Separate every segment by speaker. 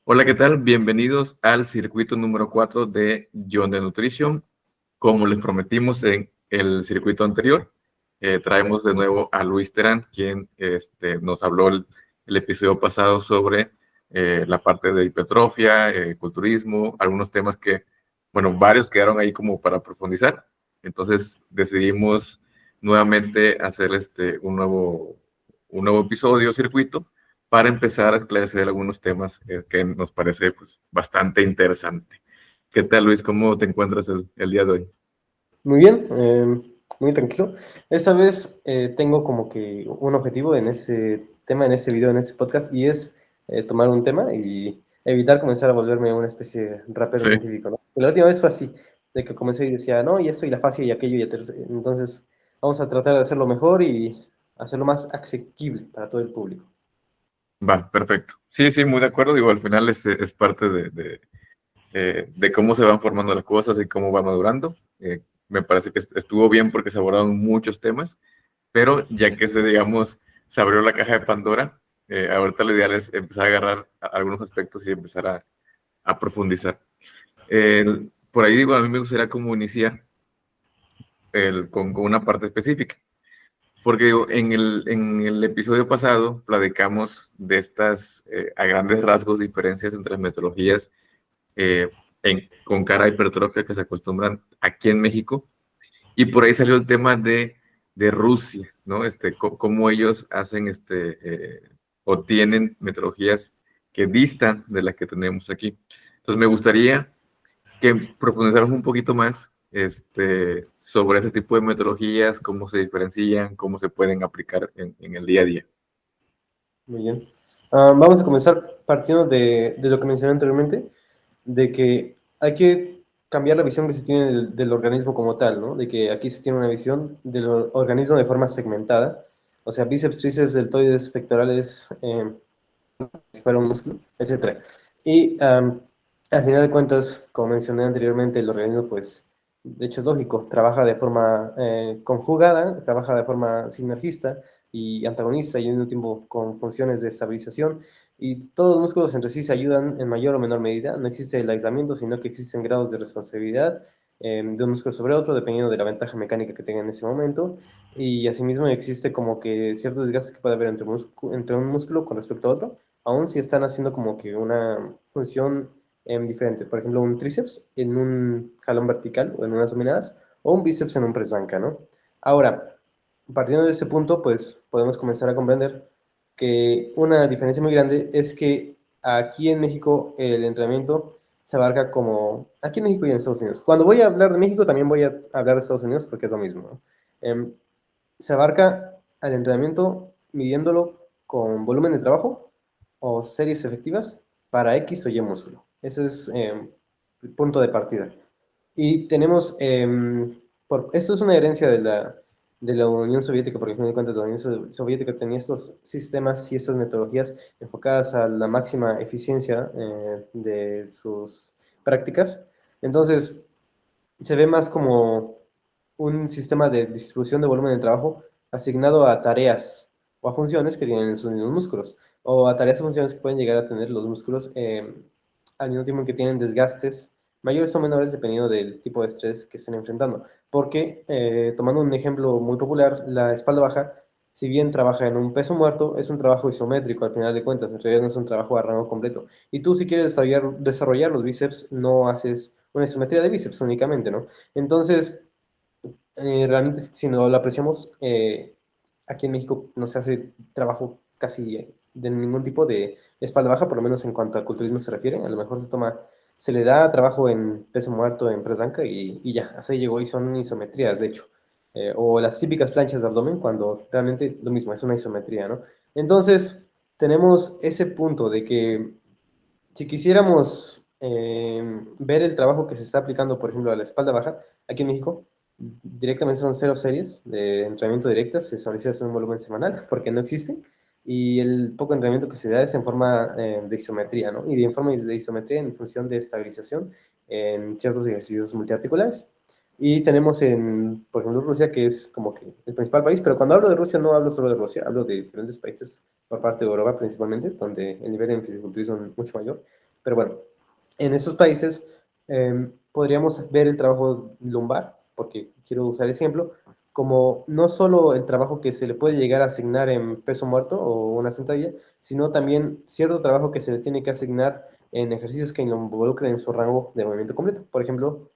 Speaker 1: Hola, ¿qué tal? Bienvenidos al circuito número 4 de John de Nutrition. Como les prometimos en el circuito anterior, traemos de nuevo a Luis Terán, quien nos habló el episodio pasado sobre la parte de hipertrofia, culturismo, algunos temas que, bueno, varios quedaron ahí como para profundizar. Entonces decidimos nuevamente hacer un nuevo episodio, circuito, para empezar a esclarecer algunos temas que nos parece pues, bastante interesante. ¿Qué tal, Luis? ¿Cómo te encuentras el día de hoy?
Speaker 2: Muy bien, muy tranquilo. Esta vez tengo como que un objetivo en ese tema, en ese video, en ese podcast, y es tomar un tema y evitar comenzar a volverme una especie de rapero
Speaker 1: Sí,
Speaker 2: científico, ¿no? La última vez fue así, de que comencé y decía, no, y eso, y la fascia, y aquello, y el tercero. Entonces, vamos a tratar de hacerlo mejor y hacerlo más asequible para todo el público.
Speaker 1: va, perfecto. Sí, sí, muy de acuerdo. Digo, al final es parte de cómo se van formando las cosas y cómo va madurando. Me parece que estuvo bien porque se abordaron muchos temas, pero ya que digamos, se abrió la caja de Pandora, ahorita lo ideal es empezar a agarrar algunos aspectos y empezar a profundizar. Por ahí digo, a mí me gustaría como iniciar con una parte específica. Porque digo, en el episodio pasado platicamos de estas, a grandes rasgos, diferencias entre metodologías con cara a hipertrofia que se acostumbran aquí en México. Y por ahí salió el tema de Rusia, ¿no? Cómo ellos hacen o tienen metodologías que distan de las que tenemos aquí. Entonces me gustaría que profundizáramos un poquito más sobre ese tipo de metodologías, cómo se diferencian, cómo se pueden aplicar en el día a día.
Speaker 2: Muy bien. Vamos a comenzar partiendo de lo que mencioné anteriormente, de que hay que cambiar la visión que se tiene del organismo como tal, ¿no? De que aquí se tiene una visión del organismo de forma segmentada, o sea, bíceps, tríceps, deltoides, pectorales, si fuera un músculo, etcétera. Y al final de cuentas, como mencioné anteriormente, el organismo, pues, de hecho es lógico, trabaja de forma conjugada, trabaja de forma sinergista y antagonista y al mismo tiempo con funciones de estabilización. Y todos los músculos entre sí se ayudan en mayor o menor medida. No existe el aislamiento, sino que existen grados de responsabilidad de un músculo sobre otro, dependiendo de la ventaja mecánica que tenga en ese momento. Y asimismo existe como que ciertos desgastes que puede haber entre un músculo con respecto a otro, aún si están haciendo como que una función diferente. Por ejemplo, un tríceps en un jalón vertical o en unas dominadas, o un bíceps en un press banca, ¿no? Ahora, partiendo de ese punto, pues podemos comenzar a comprender que una diferencia muy grande es que aquí en México el entrenamiento se abarca como, aquí en México y en Estados Unidos. Cuando voy a hablar de México, también voy a hablar de Estados Unidos porque es lo mismo, ¿no? Se abarca al entrenamiento midiéndolo con volumen de trabajo o series efectivas para X o Y músculo. Ese es el punto de partida. Y tenemos, esto es una herencia de la Unión Soviética, porque a fin de cuentas la Unión Soviética tenía estos sistemas y estas metodologías enfocadas a la máxima eficiencia de sus prácticas. Entonces, se ve más como un sistema de distribución de volumen de trabajo asignado a tareas o a funciones que tienen sus mismos músculos, o a tareas o funciones que pueden llegar a tener los músculos al mismo tiempo que tienen desgastes mayores o menores dependiendo del tipo de estrés que estén enfrentando. Porque, tomando un ejemplo muy popular, la espalda baja, si bien trabaja en un peso muerto, es un trabajo isométrico al final de cuentas, en realidad no es un trabajo a rango completo. Y tú si quieres desarrollar los bíceps, no haces una isometría de bíceps únicamente, ¿no? Entonces, realmente si no lo apreciamos, aquí en México no se hace trabajo casi de ningún tipo de espalda baja, por lo menos en cuanto al culturismo se refiere. A lo mejor se le da trabajo en peso muerto, en press banca y ya, así llegó y son isometrías, de hecho. O las típicas planchas de abdomen, cuando realmente lo mismo, es una isometría, ¿no? Entonces, tenemos ese punto de que si quisiéramos ver el trabajo que se está aplicando, por ejemplo, a la espalda baja, aquí en México, directamente son 0 series de entrenamiento directas, se establece hacer un volumen semanal, porque no existe, y el poco entrenamiento que se da es en forma de isometría, ¿no? Y en forma de isometría en función de estabilización en ciertos ejercicios multiarticulares. Y tenemos por ejemplo, Rusia, que es como que el principal país, pero cuando hablo de Rusia no hablo solo de Rusia, hablo de diferentes países por parte de Europa principalmente, donde el nivel de fisiculturismo es mucho mayor. Pero bueno, en esos países podríamos ver el trabajo lumbar, porque quiero usar ese ejemplo, como no solo el trabajo que se le puede llegar a asignar en peso muerto o una sentadilla, sino también cierto trabajo que se le tiene que asignar en ejercicios que lo involucren en su rango de movimiento completo. Por ejemplo,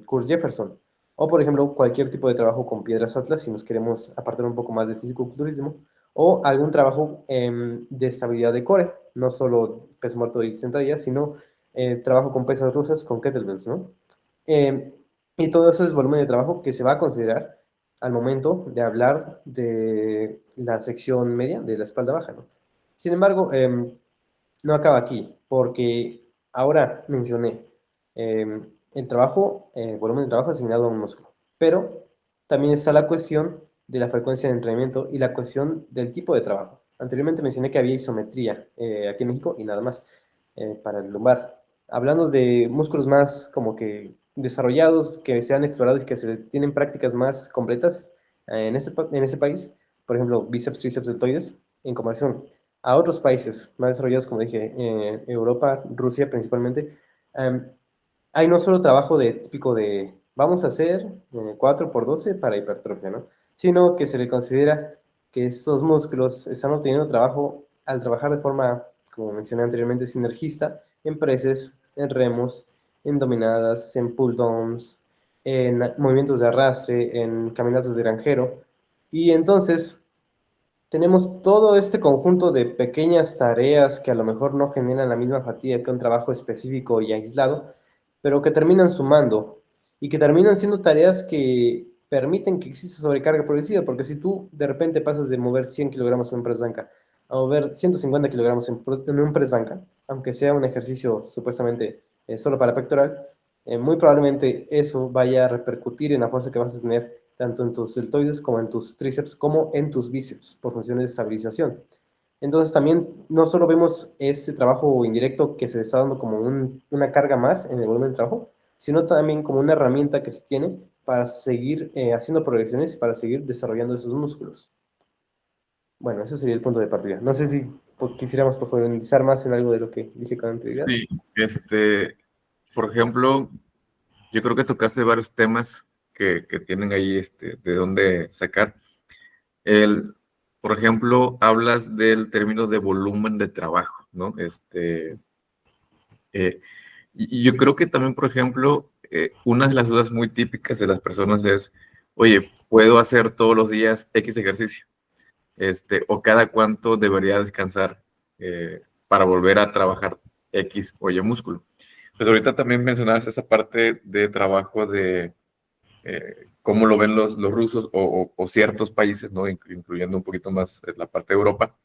Speaker 2: Kurt Jefferson. O, por ejemplo, cualquier tipo de trabajo con piedras atlas, si nos queremos apartar un poco más del fisicoculturismo. O algún trabajo de estabilidad de core, no solo peso muerto y sentadillas, sino trabajo con pesas rusas, con kettlebells, ¿no? Eh, y todo eso es volumen de trabajo que se va a considerar al momento de hablar de la sección media de la espalda baja, ¿no? Sin embargo, no acaba aquí, porque ahora mencioné el trabajo, volumen de trabajo asignado a un músculo, pero también está la cuestión de la frecuencia de entrenamiento y la cuestión del tipo de trabajo. Anteriormente mencioné que había isometría aquí en México y nada más para el lumbar. Hablando de músculos más como que desarrollados, que se han explorado y que se tienen prácticas más completas en ese país, por ejemplo, bíceps, tríceps, deltoides, en comparación a otros países más desarrollados, como dije, Europa, Rusia principalmente, um, hay no solo trabajo de típico de vamos a hacer 4 por 12 para hipertrofia, ¿no? Sino que se le considera que estos músculos están obteniendo trabajo al trabajar de forma, como mencioné anteriormente, sinergista en preses, en remos, en dominadas, en pull downs, en movimientos de arrastre, en caminatas de granjero. Y entonces tenemos todo este conjunto de pequeñas tareas que a lo mejor no generan la misma fatiga que un trabajo específico y aislado, pero que terminan sumando y que terminan siendo tareas que permiten que exista sobrecarga progresiva, porque si tú de repente pasas de mover 100 kilogramos en un press banca a mover 150 kilogramos en un press banca, aunque sea un ejercicio supuestamente solo para pectoral, muy probablemente eso vaya a repercutir en la fuerza que vas a tener tanto en tus deltoides como en tus tríceps, como en tus bíceps, por funciones de estabilización. Entonces también no solo vemos este trabajo indirecto que se le está dando como una carga más en el volumen de trabajo, sino también como una herramienta que se tiene para seguir haciendo progresiones y para seguir desarrollando esos músculos. Bueno, ese sería el punto de partida. No sé si quisiéramos profundizar más en algo de lo que dije con anterioridad.
Speaker 1: Sí, por ejemplo, yo creo que tocaste varios temas que tienen ahí de dónde sacar. El, por ejemplo, hablas del término de volumen de trabajo, ¿no? Eh, y yo creo que también, por ejemplo, una de las dudas muy típicas de las personas es, oye, ¿puedo hacer todos los días X ejercicio? O cada cuánto debería descansar para volver a trabajar X o Y músculo. Pues ahorita también mencionabas esa parte de trabajo de cómo lo ven los rusos o ciertos países, ¿no? Incluyendo un poquito más la parte de Europa,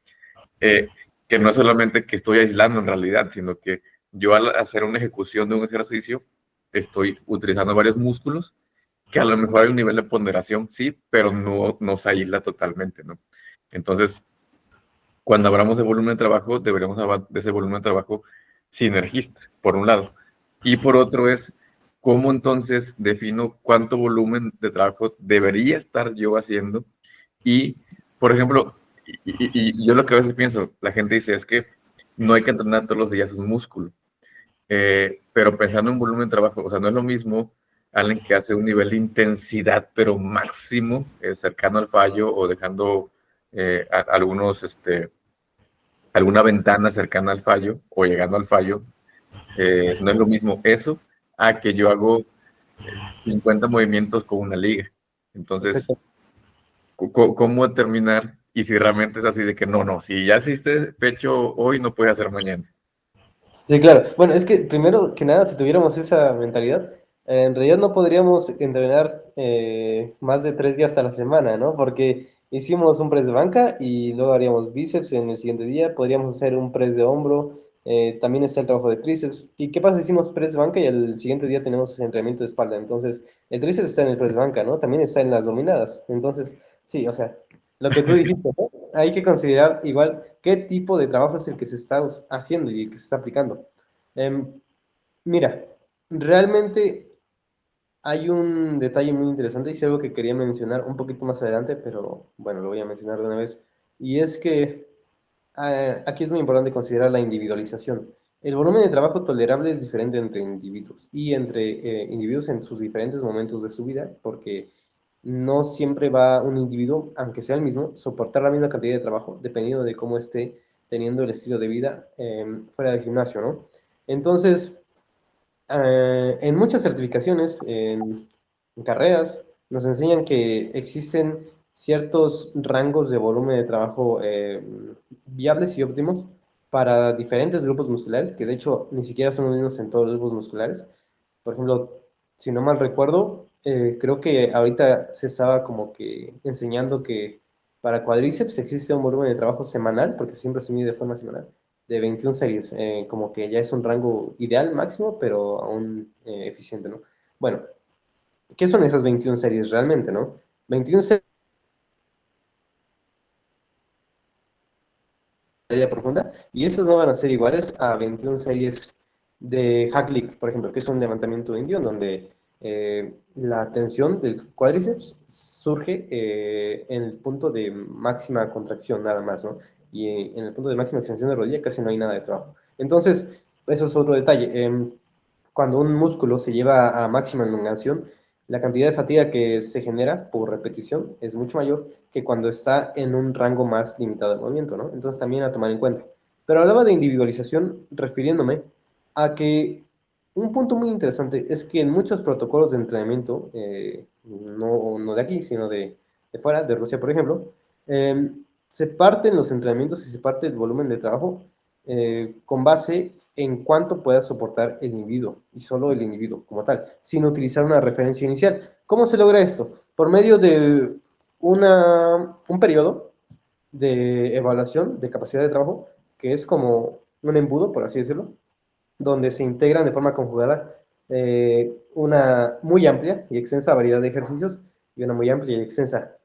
Speaker 1: eh, que no es solamente que estoy aislando en realidad, sino que yo al hacer una ejecución de un ejercicio estoy utilizando varios músculos que a lo mejor hay un nivel de ponderación, sí, pero no se aísla totalmente, ¿no? Entonces, cuando hablamos de volumen de trabajo, deberíamos hablar de ese volumen de trabajo sinergista, por un lado. Y por otro es, ¿cómo entonces defino cuánto volumen de trabajo debería estar yo haciendo? Y, por ejemplo, y yo lo que a veces pienso, la gente dice es que no hay que entrenar todos los días un músculo. Pero pensando en volumen de trabajo, o sea, no es lo mismo alguien que hace un nivel de intensidad, pero máximo, cercano al fallo o dejando algunos, alguna ventana cercana al fallo o llegando al fallo. No es lo mismo eso a que yo hago 50 movimientos con una liga. Entonces,
Speaker 2: Exacto.
Speaker 1: ¿cómo determinar? Y si realmente es así de que no, si ya hiciste pecho hoy, no puedes hacer mañana.
Speaker 2: Sí, claro. Bueno, es que primero que nada, si tuviéramos esa mentalidad, en realidad no podríamos entrenar más de 3 días a la semana, ¿no? Porque hicimos un press de banca y luego haríamos bíceps en el siguiente día, podríamos hacer un press de hombro, también está el trabajo de tríceps. ¿Y qué pasa si hicimos press de banca y el siguiente día tenemos entrenamiento de espalda? Entonces, el tríceps está en el press de banca, ¿no? También está en las dominadas. Entonces, sí, o sea, lo que tú dijiste, ¿no? Hay que considerar igual qué tipo de trabajo es el que se está haciendo y el que se está aplicando. Em, Mira, realmente hay un detalle muy interesante y es algo que quería mencionar un poquito más adelante, pero bueno, lo voy a mencionar de una vez. Y es que aquí es muy importante considerar la individualización. El volumen de trabajo tolerable es diferente entre individuos y entre individuos en sus diferentes momentos de su vida, porque no siempre va un individuo, aunque sea el mismo, soportar la misma cantidad de trabajo, dependiendo de cómo esté teniendo el estilo de vida fuera del gimnasio, ¿no? Entonces, en muchas certificaciones, en carreras, nos enseñan que existen ciertos rangos de volumen de trabajo viables y óptimos para diferentes grupos musculares, que de hecho ni siquiera son los mismos en todos los grupos musculares. Por ejemplo, si no mal recuerdo, creo que ahorita se estaba como que enseñando que para cuádriceps existe un volumen de trabajo semanal, porque siempre se mide de forma semanal, de 21 series, como que ya es un rango ideal máximo, pero aún eficiente, ¿no? Bueno, ¿qué son esas 21 series realmente, no? 21 series de serie profunda, y esas no van a ser iguales a 21 series de hack lift, por ejemplo, que es un levantamiento indio, en donde la tensión del cuádriceps surge en el punto de máxima contracción, nada más, ¿no? Y en el punto de máxima extensión de rodilla casi no hay nada de trabajo. Entonces, eso es otro detalle. Cuando un músculo se lleva a máxima elongación, la cantidad de fatiga que se genera por repetición es mucho mayor que cuando está en un rango más limitado de movimiento, ¿no? Entonces también a tomar en cuenta. Pero hablaba de individualización refiriéndome a que un punto muy interesante es que en muchos protocolos de entrenamiento, no de aquí, sino de fuera, de Rusia, por ejemplo, se parten los entrenamientos y se parte el volumen de trabajo con base en cuánto pueda soportar el individuo y solo el individuo como tal, sin utilizar una referencia inicial. ¿Cómo se logra esto? Por medio de un periodo de evaluación de capacidad de trabajo, que es como un embudo, por así decirlo, donde se integran de forma conjugada una muy amplia y extensa variedad de ejercicios y una muy amplia y extensa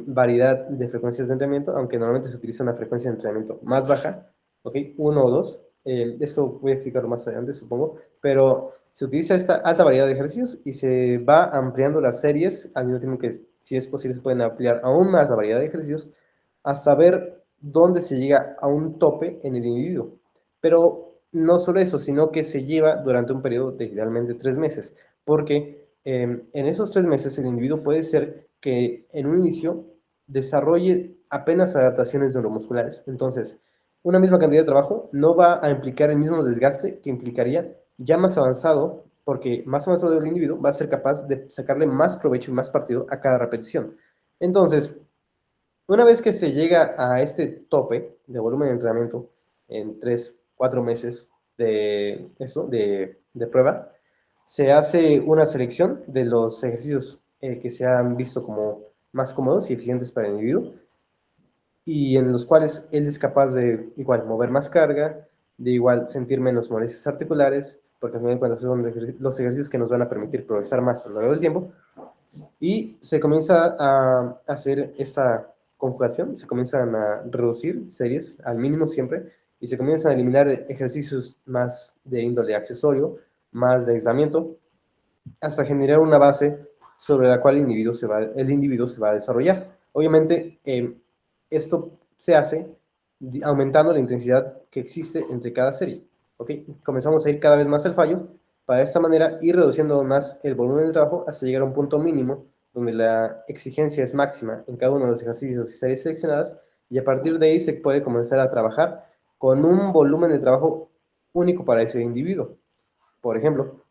Speaker 2: variedad de frecuencias de entrenamiento, aunque normalmente se utiliza una frecuencia de entrenamiento más baja, ¿ok? Uno o dos. Eso voy a explicarlo más adelante, supongo, pero se utiliza esta alta variedad de ejercicios y se va ampliando las series, al mismo tiempo que, si es posible, se pueden ampliar aún más la variedad de ejercicios hasta ver dónde se llega a un tope en el individuo. Pero no solo eso, sino que se lleva durante un periodo de idealmente 3 meses, porque en esos 3 meses el individuo puede ser que en un inicio desarrolle apenas adaptaciones neuromusculares. Entonces, una misma cantidad de trabajo no va a implicar el mismo desgaste que implicaría ya más avanzado, porque más avanzado el individuo va a ser capaz de sacarle más provecho y más partido a cada repetición. Entonces, una vez que se llega a este tope de volumen de entrenamiento en 3, 4 meses de prueba, se hace una selección de los ejercicios que se han visto como más cómodos y eficientes para el individuo y en los cuales él es capaz de igual mover más carga, de igual sentir menos molestias articulares, porque al final de cuentas son los ejercicios que nos van a permitir progresar más a lo largo del tiempo y se comienza a hacer esta conjugación, se comienzan a reducir series al mínimo siempre y se comienzan a eliminar ejercicios más de índole accesorio, más de aislamiento, hasta generar una base sobre la cual el individuo se va a desarrollar. Obviamente, esto se hace aumentando la intensidad que existe entre cada serie. ¿Okay? Comenzamos a ir cada vez más al fallo para de esta manera ir reduciendo más el volumen de trabajo hasta llegar a un punto mínimo donde la exigencia es máxima en cada uno de los ejercicios y series seleccionadas y a partir de ahí se puede comenzar a trabajar con un volumen de trabajo único para ese individuo. Por ejemplo,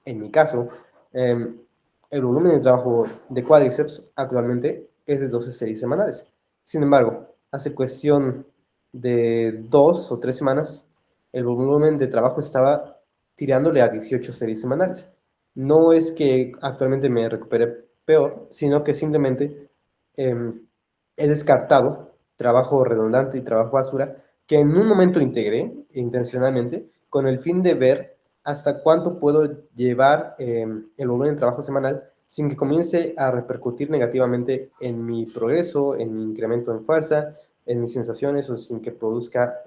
Speaker 2: en mi caso, el volumen de trabajo de cuádriceps actualmente es de 12 series semanales. Sin embargo, hace cuestión de 2 o 3 semanas, el volumen de trabajo estaba tirándole a 18 series semanales. No es que actualmente me recupere peor, sino que simplemente he descartado trabajo redundante y trabajo basura que en un momento integré intencionalmente con el fin de ver hasta cuánto puedo llevar el volumen de trabajo semanal sin que comience a repercutir negativamente en mi progreso, en mi incremento en fuerza, en mis sensaciones o sin que produzca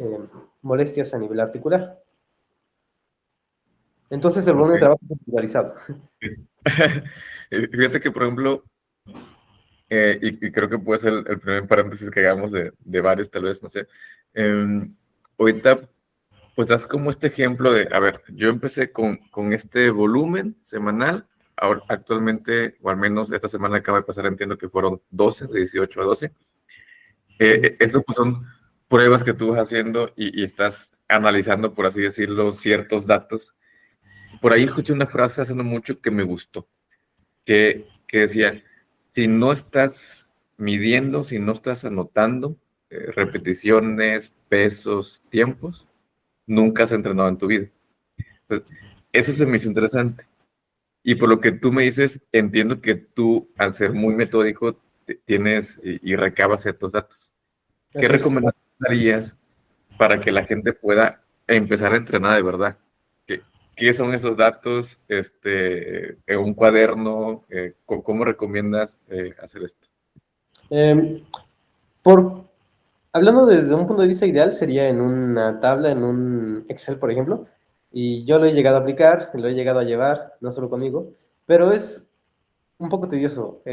Speaker 2: molestias a nivel articular. Entonces el volumen
Speaker 1: Ok.
Speaker 2: de trabajo es individualizado.
Speaker 1: Fíjate que, por ejemplo, y creo que puede ser el primer paréntesis que hagamos de varios, tal vez, no sé. Ahorita Pues das como este ejemplo de, a ver, yo empecé con este volumen semanal, ahora actualmente, o al menos esta semana acaba de pasar, entiendo que fueron 12, de 18 a 12. Estos pues son pruebas que tú vas haciendo y estás analizando, por así decirlo, ciertos datos. Por ahí escuché una frase hace no mucho que me gustó, que decía, si no estás midiendo, si no estás anotando repeticiones, pesos, tiempos, nunca has entrenado en tu vida. Entonces, eso se me hizo interesante. Y por lo que tú me dices, entiendo que tú, al ser muy metódico, tienes y recabas ciertos datos. ¿Qué
Speaker 2: Así es.
Speaker 1: recomendaciones darías para que la gente pueda empezar a entrenar de verdad? ¿Qué, qué son esos datos en un cuaderno? ¿Cómo recomiendas hacer esto?
Speaker 2: Em, por, Hablando desde un punto de vista ideal, sería en una tabla, en un Excel, por ejemplo, y yo lo he llegado a aplicar, lo he llegado a llevar, no solo conmigo, pero es un poco tedioso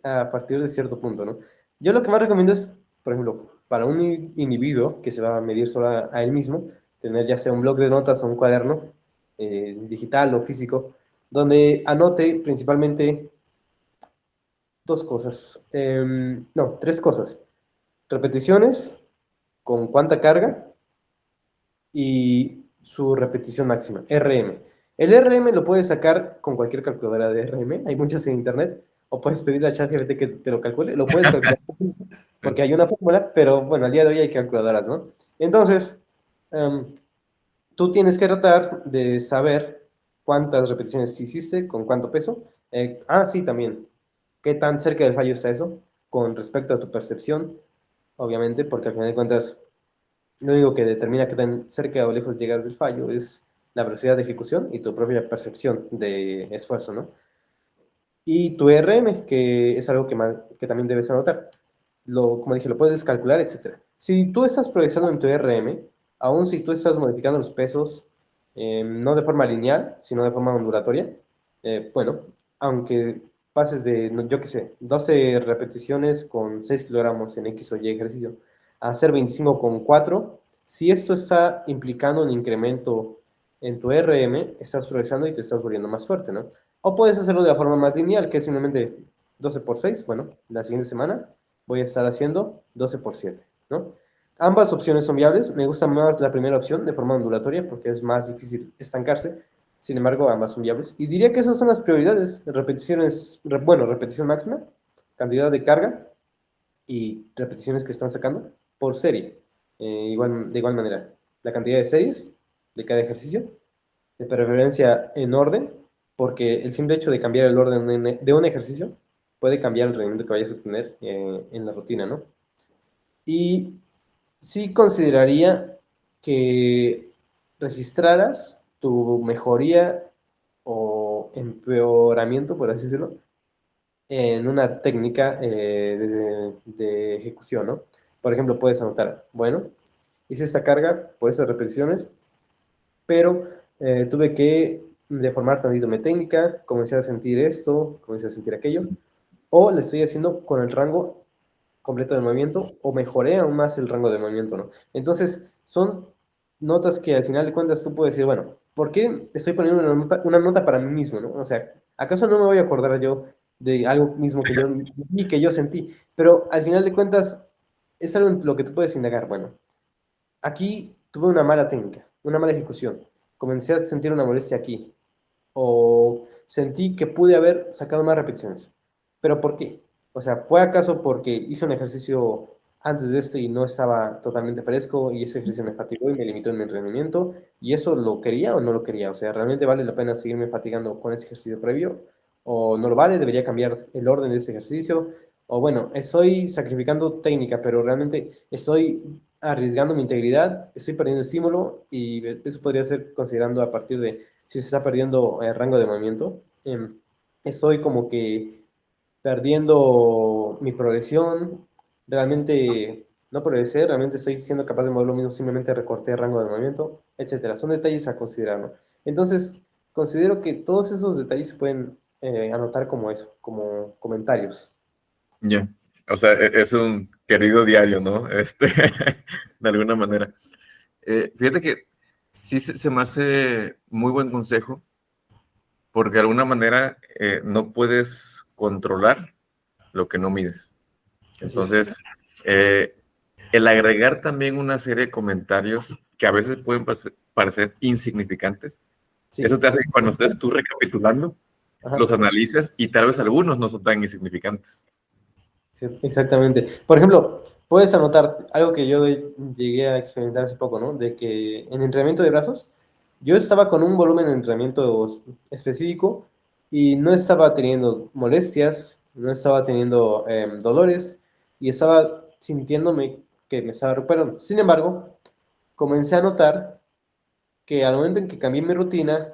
Speaker 2: a partir de cierto punto, ¿no? Yo lo que más recomiendo es, por ejemplo, para un individuo que se va a medir solo a él mismo, tener ya sea un bloc de notas o un cuaderno digital o físico, donde anote principalmente dos cosas, no, tres cosas. Repeticiones, con cuánta carga y su repetición máxima, RM. El RM lo puedes sacar con cualquier calculadora de RM, hay muchas en internet, o puedes pedirle a ChatGPT que te lo calcule, lo puedes calcular porque hay una fórmula, pero bueno, al día de hoy hay calculadoras, ¿no? Entonces, um, tú tienes que tratar de saber cuántas repeticiones hiciste, con cuánto peso. Sí, también, qué tan cerca del fallo está eso, con respecto a tu percepción, obviamente, porque al final de cuentas lo único que determina qué tan cerca o lejos llegas del fallo es la velocidad de ejecución y tu propia percepción de esfuerzo, ¿no? Y tu RM, que es algo que también debes anotar. Como dije, lo puedes calcular, etcétera. Si tú estás progresando en tu RM, aún si tú estás modificando los pesos, no de forma lineal, sino de forma ondulatoria, bueno, aunque pases de, yo qué sé, 12 repeticiones con 6 kilogramos en X o Y ejercicio, a hacer 25 con 4, si esto está implicando un incremento en tu RM, estás progresando y te estás volviendo más fuerte, ¿no? O puedes hacerlo de la forma más lineal, que es simplemente 12 por 6. Bueno, la siguiente semana voy a estar haciendo 12 por 7, ¿no? Ambas opciones son viables. Me gusta más la primera opción de forma ondulatoria porque es más difícil estancarse. Sin embargo, ambas son viables. Y diría que esas son las prioridades. Repeticiones, bueno, repetición máxima, cantidad de carga y repeticiones que están sacando por serie. De igual manera, la cantidad de series de cada ejercicio, de preferencia en orden, porque el simple hecho de cambiar el orden de un ejercicio puede cambiar el rendimiento que vayas a tener en la rutina, ¿no? Y sí consideraría que registraras tu mejoría o empeoramiento, por así decirlo, en una técnica de ejecución, ¿no? Por ejemplo, puedes anotar, bueno, hice esta carga por estas repeticiones, pero tuve que deformar tantito mi técnica, comencé a sentir esto, comencé a sentir aquello, o le estoy haciendo con el rango completo del movimiento, o mejoré aún más el rango de movimiento, ¿no? Entonces, son notas que al final de cuentas tú puedes decir, bueno, ¿por qué estoy poniendo una nota para mí mismo, ¿no? O sea, ¿acaso no me voy a acordar yo de algo mismo que yo vi, que yo sentí? Pero al final de cuentas, es algo en lo que tú puedes indagar, bueno, aquí tuve una mala técnica, una mala ejecución. Comencé a sentir una molestia aquí. O sentí que pude haber sacado más repeticiones. ¿Pero por qué? O sea, ¿fue acaso porque hice un ejercicio antes de este y no estaba totalmente fresco y ese ejercicio me fatigó y me limitó en mi entrenamiento? ¿Y eso lo quería o no lo quería? O sea, ¿realmente vale la pena seguirme fatigando con ese ejercicio previo? ¿O no lo vale? ¿Debería cambiar el orden de ese ejercicio? O bueno, estoy sacrificando técnica, pero realmente estoy arriesgando mi integridad, estoy perdiendo estímulo y eso podría ser considerando a partir de si se está perdiendo el rango de movimiento. Estoy como que perdiendo mi progresión, realmente no progresé, realmente estoy siendo capaz de mover lo mismo, simplemente recorté el rango de movimiento, etcétera. Son detalles a considerar, ¿no? Entonces, considero que todos esos detalles se pueden anotar como eso, como comentarios.
Speaker 1: Ya. O sea, es un querido diario, ¿no? De alguna manera. Fíjate que Sí, se me hace muy buen consejo, porque de alguna manera no puedes controlar lo que no mides.
Speaker 2: Así es.
Speaker 1: Entonces, eh, el agregar también una serie de comentarios que a veces pueden parecer insignificantes, eso
Speaker 2: Sí.
Speaker 1: te hace que cuando estés tú recapitulando,
Speaker 2: Ajá.
Speaker 1: los analices y tal vez algunos no son tan insignificantes.
Speaker 2: Sí, exactamente. Por ejemplo, puedes anotar algo que yo llegué a experimentar hace poco, ¿no? De que en entrenamiento de brazos, yo estaba con un volumen de entrenamiento específico y no estaba teniendo molestias, no estaba teniendo dolores y estaba sintiéndome que me estaba recuperando. Sin embargo, comencé a notar que al momento en que cambié mi rutina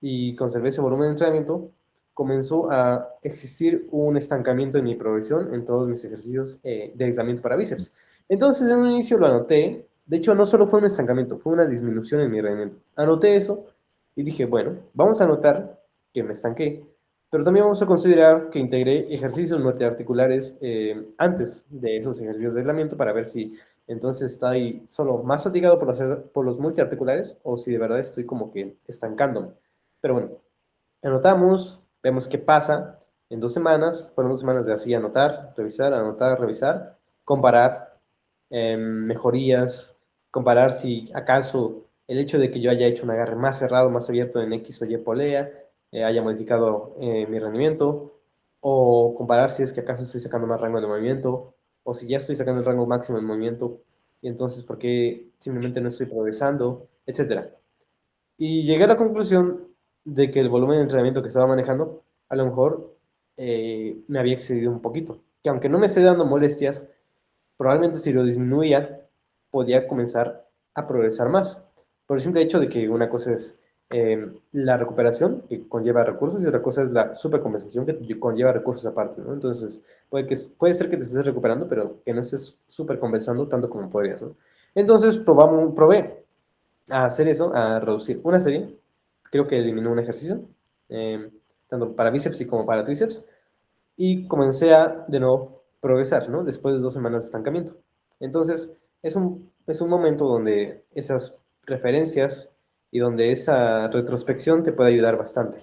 Speaker 2: y conservé ese volumen de entrenamiento, comenzó a existir un estancamiento en mi progresión en todos mis ejercicios de aislamiento para bíceps. Entonces, en un inicio lo anoté. De hecho, no solo fue un estancamiento, fue una disminución en mi rendimiento. Anoté eso y dije, bueno, vamos a anotar que me estanqué, pero también vamos a considerar que integré ejercicios multiarticulares antes de esos ejercicios de aislamiento para ver si entonces estoy solo más fatigado por los multiarticulares o si de verdad estoy como que estancándome. Pero bueno, anotamos, vemos qué pasa. En 2 semanas, fueron 2 semanas de así anotar, revisar, comparar mejorías, comparar si acaso el hecho de que yo haya hecho un agarre más cerrado, más abierto en X o Y polea, haya modificado mi rendimiento, o comparar si es que acaso estoy sacando más rango de movimiento, o si ya estoy sacando el rango máximo de movimiento, y entonces por qué simplemente no estoy progresando, etcétera. Y llegué a la conclusión de que el volumen de entrenamiento que estaba manejando, a lo mejor me había excedido un poquito. Que aunque no me esté dando molestias, probablemente si lo disminuía, podía comenzar a progresar más. Por el simple hecho de que una cosa es la recuperación, que conlleva recursos, y otra cosa es la supercompensación, que conlleva recursos aparte, ¿no? Entonces, puede ser que te estés recuperando, pero que no estés supercompensando tanto como podrías, ¿no? Entonces, probé a hacer eso, a reducir una serie. Creo que eliminó un ejercicio, eh, tanto para bíceps y como para tríceps, y comencé a de nuevo progresar, ¿no? Después de 2 semanas de estancamiento. Entonces, es un momento donde esas referencias y donde esa retrospección te puede ayudar bastante.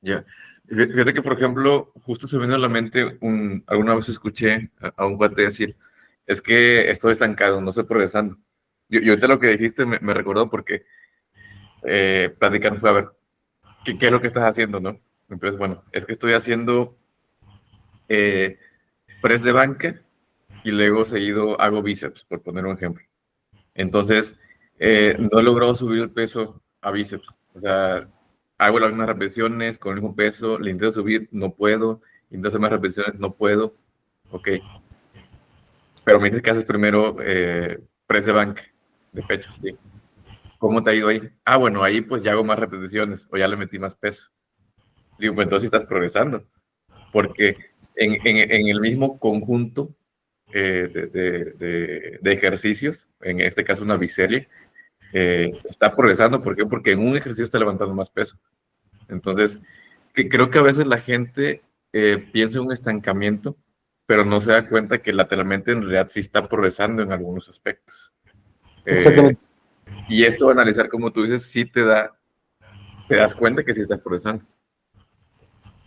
Speaker 1: Ya. Fíjate que, por ejemplo, justo se me vino a la mente, alguna vez escuché a un cuate decir, es que estoy estancado, no estoy progresando. Y ahorita lo que dijiste me recordó porque platicando fue a ver, ¿qué es lo que estás haciendo, no? Entonces, bueno, es que estoy haciendo eh, press de banca y luego seguido hago bíceps, por poner un ejemplo. Entonces, no he logrado subir el peso a bíceps. O sea, hago las mismas repeticiones con el mismo peso, le intento subir, no puedo, intento hacer más repeticiones, no puedo. Ok, pero me dices que haces primero press de banca, de pecho, sí. ¿Cómo te ha ido ahí? Ah, bueno, ahí pues ya hago más repeticiones o ya le metí más peso. Digo, pues entonces sí estás progresando, porque en el mismo conjunto de ejercicios, en este caso una biserie, está progresando. ¿Por qué? Porque en un ejercicio está levantando más peso. Entonces, creo que a veces la gente piensa en un estancamiento, pero no se da cuenta que lateralmente en realidad sí está progresando en algunos aspectos. Eh,
Speaker 2: Exactamente.
Speaker 1: y esto, analizar como tú dices, sí te das cuenta que sí estás progresando.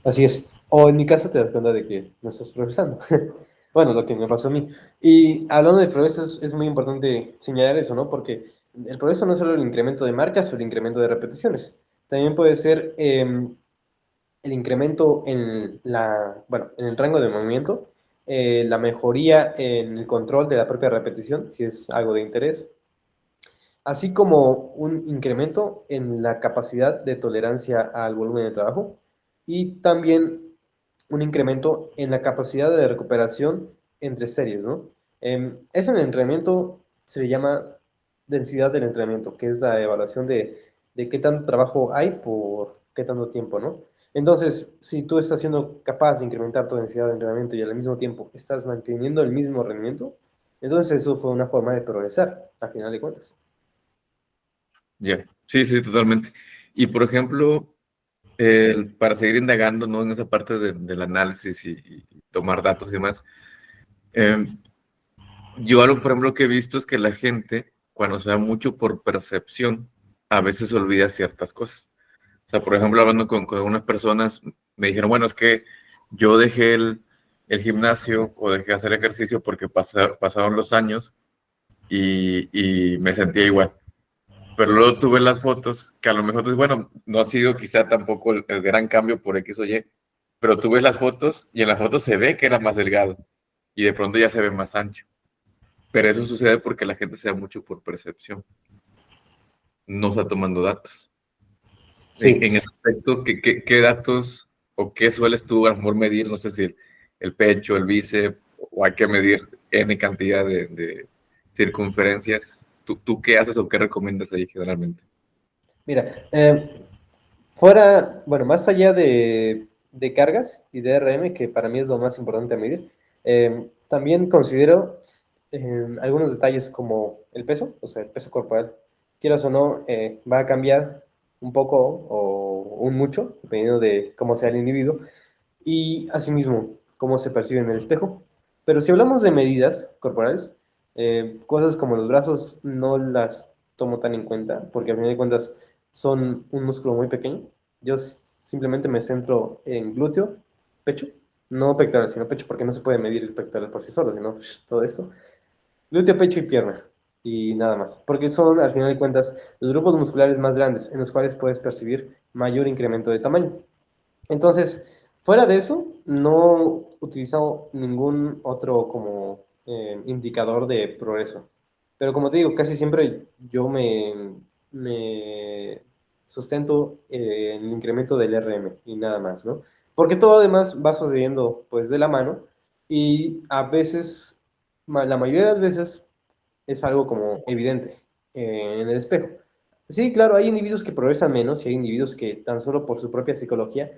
Speaker 2: Así es. O en mi caso te das cuenta de que no estás progresando. Bueno, lo que me pasó a mí. Y hablando de progreso, es muy importante señalar eso, ¿no? Porque el progreso no es solo el incremento de marcas o el incremento de repeticiones. También puede ser el incremento bueno, en el rango de movimiento, la mejoría en el control de la propia repetición, si es algo de interés, así como un incremento en la capacidad de tolerancia al volumen de trabajo y también un incremento en la capacidad de recuperación entre series, ¿no? Eso en el entrenamiento se le llama densidad del entrenamiento, que es la evaluación de qué tanto trabajo hay por qué tanto tiempo, ¿no? Entonces, si tú estás siendo capaz de incrementar tu densidad de entrenamiento y al mismo tiempo estás manteniendo el mismo rendimiento, entonces eso fue una forma de progresar, al final de cuentas.
Speaker 1: Ya, sí, sí, totalmente. Y por ejemplo, para seguir indagando, ¿no? En esa parte del análisis y tomar datos y demás, eh, yo algo, por ejemplo, que he visto es que la gente cuando se da mucho por percepción, a veces se olvida ciertas cosas. O sea, por ejemplo, hablando con unas personas, me dijeron, bueno, es que yo dejé el gimnasio o dejé de hacer ejercicio porque pasaron los años y me sentía igual. Pero luego tuve las fotos, que a lo mejor, pues, bueno, no ha sido quizá tampoco el gran cambio por X o Y, pero tuve las fotos y en la foto se ve que era más delgado y de pronto ya se ve más ancho. Pero eso sucede porque la gente se da mucho por percepción, no está tomando datos.
Speaker 2: Sí.
Speaker 1: En ese aspecto, ¿qué datos o qué sueles tú a lo mejor medir? No sé si el pecho, el bíceps, o hay que medir N cantidad de circunferencias. ¿Tú qué haces o qué recomiendas ahí generalmente?
Speaker 2: Mira, fuera, bueno, más allá de cargas y de RM, que para mí es lo más importante a medir, también considero algunos detalles como el peso, o sea, el peso corporal. Quieras o no, va a cambiar un poco o un mucho, dependiendo de cómo sea el individuo, y asimismo, cómo se percibe en el espejo. Pero si hablamos de medidas corporales, cosas como los brazos no las tomo tan en cuenta, porque a fin de cuentas son un músculo muy pequeño. Yo simplemente me centro en glúteo, pecho, no pectoral, sino pecho, porque no se puede medir el pectoral por sí solo, sino todo esto. Glúteo, pecho y pierna, y nada más, porque son, al final de cuentas, los grupos musculares más grandes, en los cuales puedes percibir mayor incremento de tamaño. Entonces, fuera de eso, no he utilizado ningún otro como indicador de progreso. Pero como te digo, casi siempre yo me sustento en el incremento del RM y nada más, ¿no? Porque todo además va sucediendo pues de la mano y a veces, la mayoría de las veces, es algo como evidente en el espejo. Sí, claro, hay individuos que progresan menos y hay individuos que tan solo por su propia psicología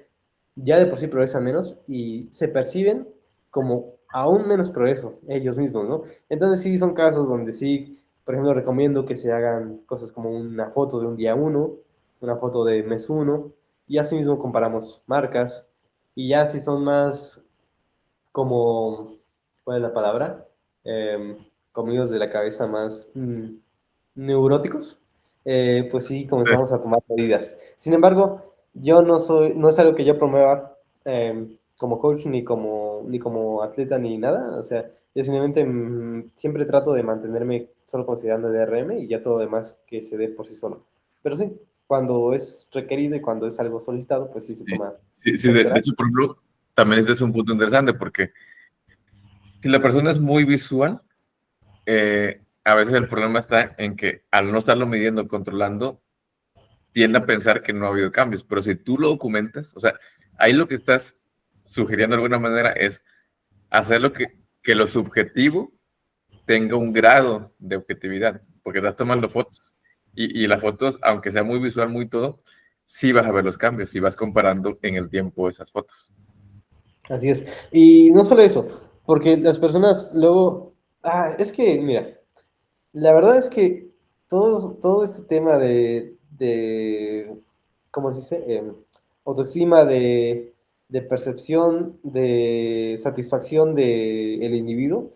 Speaker 2: ya de por sí progresan menos y se perciben como aún menos progreso ellos mismos, ¿no? Entonces sí, son casos donde sí, por ejemplo, recomiendo que se hagan cosas como una foto de un día uno, una foto de mes uno, y así mismo comparamos marcas, y ya si son más como, ¿cuál es la palabra? Comidos de la cabeza más neuróticos, pues sí, comenzamos a tomar medidas. Sin embargo, yo no soy, no es algo que yo promueva como coach, ni como atleta, ni nada. O sea, yo simplemente siempre trato de mantenerme solo considerando el DRM y ya todo lo demás que se dé por sí solo. Pero sí, cuando es requerido y cuando es algo solicitado, pues sí se
Speaker 1: Sí,
Speaker 2: toma
Speaker 1: sí, sí, de
Speaker 2: pectoral.
Speaker 1: hecho, por ejemplo, también este es un punto interesante porque si la persona es muy visual, a veces el problema está en que al no estarlo midiendo, controlando, tiende a pensar que no ha habido cambios, pero si tú lo documentas, o sea, ahí lo que estás sugiriendo de alguna manera es hacer que lo subjetivo tenga un grado de objetividad, porque estás
Speaker 2: Sí.
Speaker 1: tomando fotos y las fotos, aunque sea muy visual, muy todo, sí vas a ver los cambios, si vas comparando en el tiempo esas fotos.
Speaker 2: Así es. Y no solo eso, porque las personas luego, es que, mira, la verdad es que todo este tema de ¿cómo se dice? Autoestima, de percepción, de satisfacción del individuo,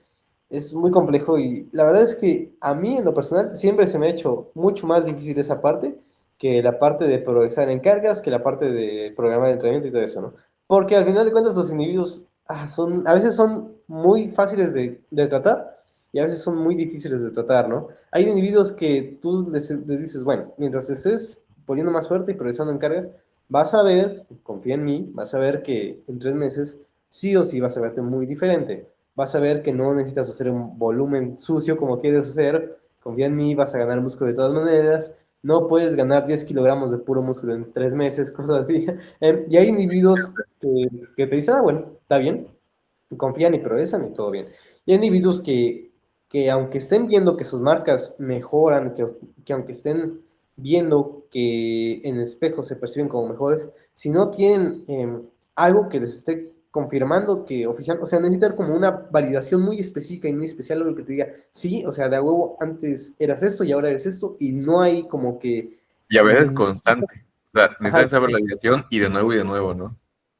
Speaker 2: es muy complejo y la verdad es que a mí en lo personal siempre se me ha hecho mucho más difícil esa parte que la parte de progresar en cargas, que la parte de programar el entrenamiento y todo eso, ¿no? Porque al final de cuentas los individuos a veces son muy fáciles de tratar y a veces son muy difíciles de tratar, ¿no? Hay individuos que tú les dices, bueno, mientras estés poniendo más fuerte y progresando en cargas, vas a ver, confía en mí, vas a ver que en 3 meses sí o sí vas a verte muy diferente. Vas a ver que no necesitas hacer un volumen sucio como quieres hacer. Confía en mí, vas a ganar músculo de todas maneras. No puedes ganar 10 kilogramos de puro músculo en 3 meses, cosas así. Y hay individuos que te dicen, bueno, está bien, confían y progresan y todo bien. Y hay individuos que aunque estén viendo que sus marcas mejoran, que aunque estén viendo que en el espejo se perciben como mejores, si no tienen algo que les esté confirmando que oficial, o sea, necesitan como una validación muy específica y muy especial, algo que te diga, sí, o sea, de a huevo antes eras esto y ahora eres esto, y no hay como que...
Speaker 1: Y a veces
Speaker 2: mm,
Speaker 1: constante. O sea,
Speaker 2: ajá,
Speaker 1: necesitan saber la dirección y de nuevo, ¿no?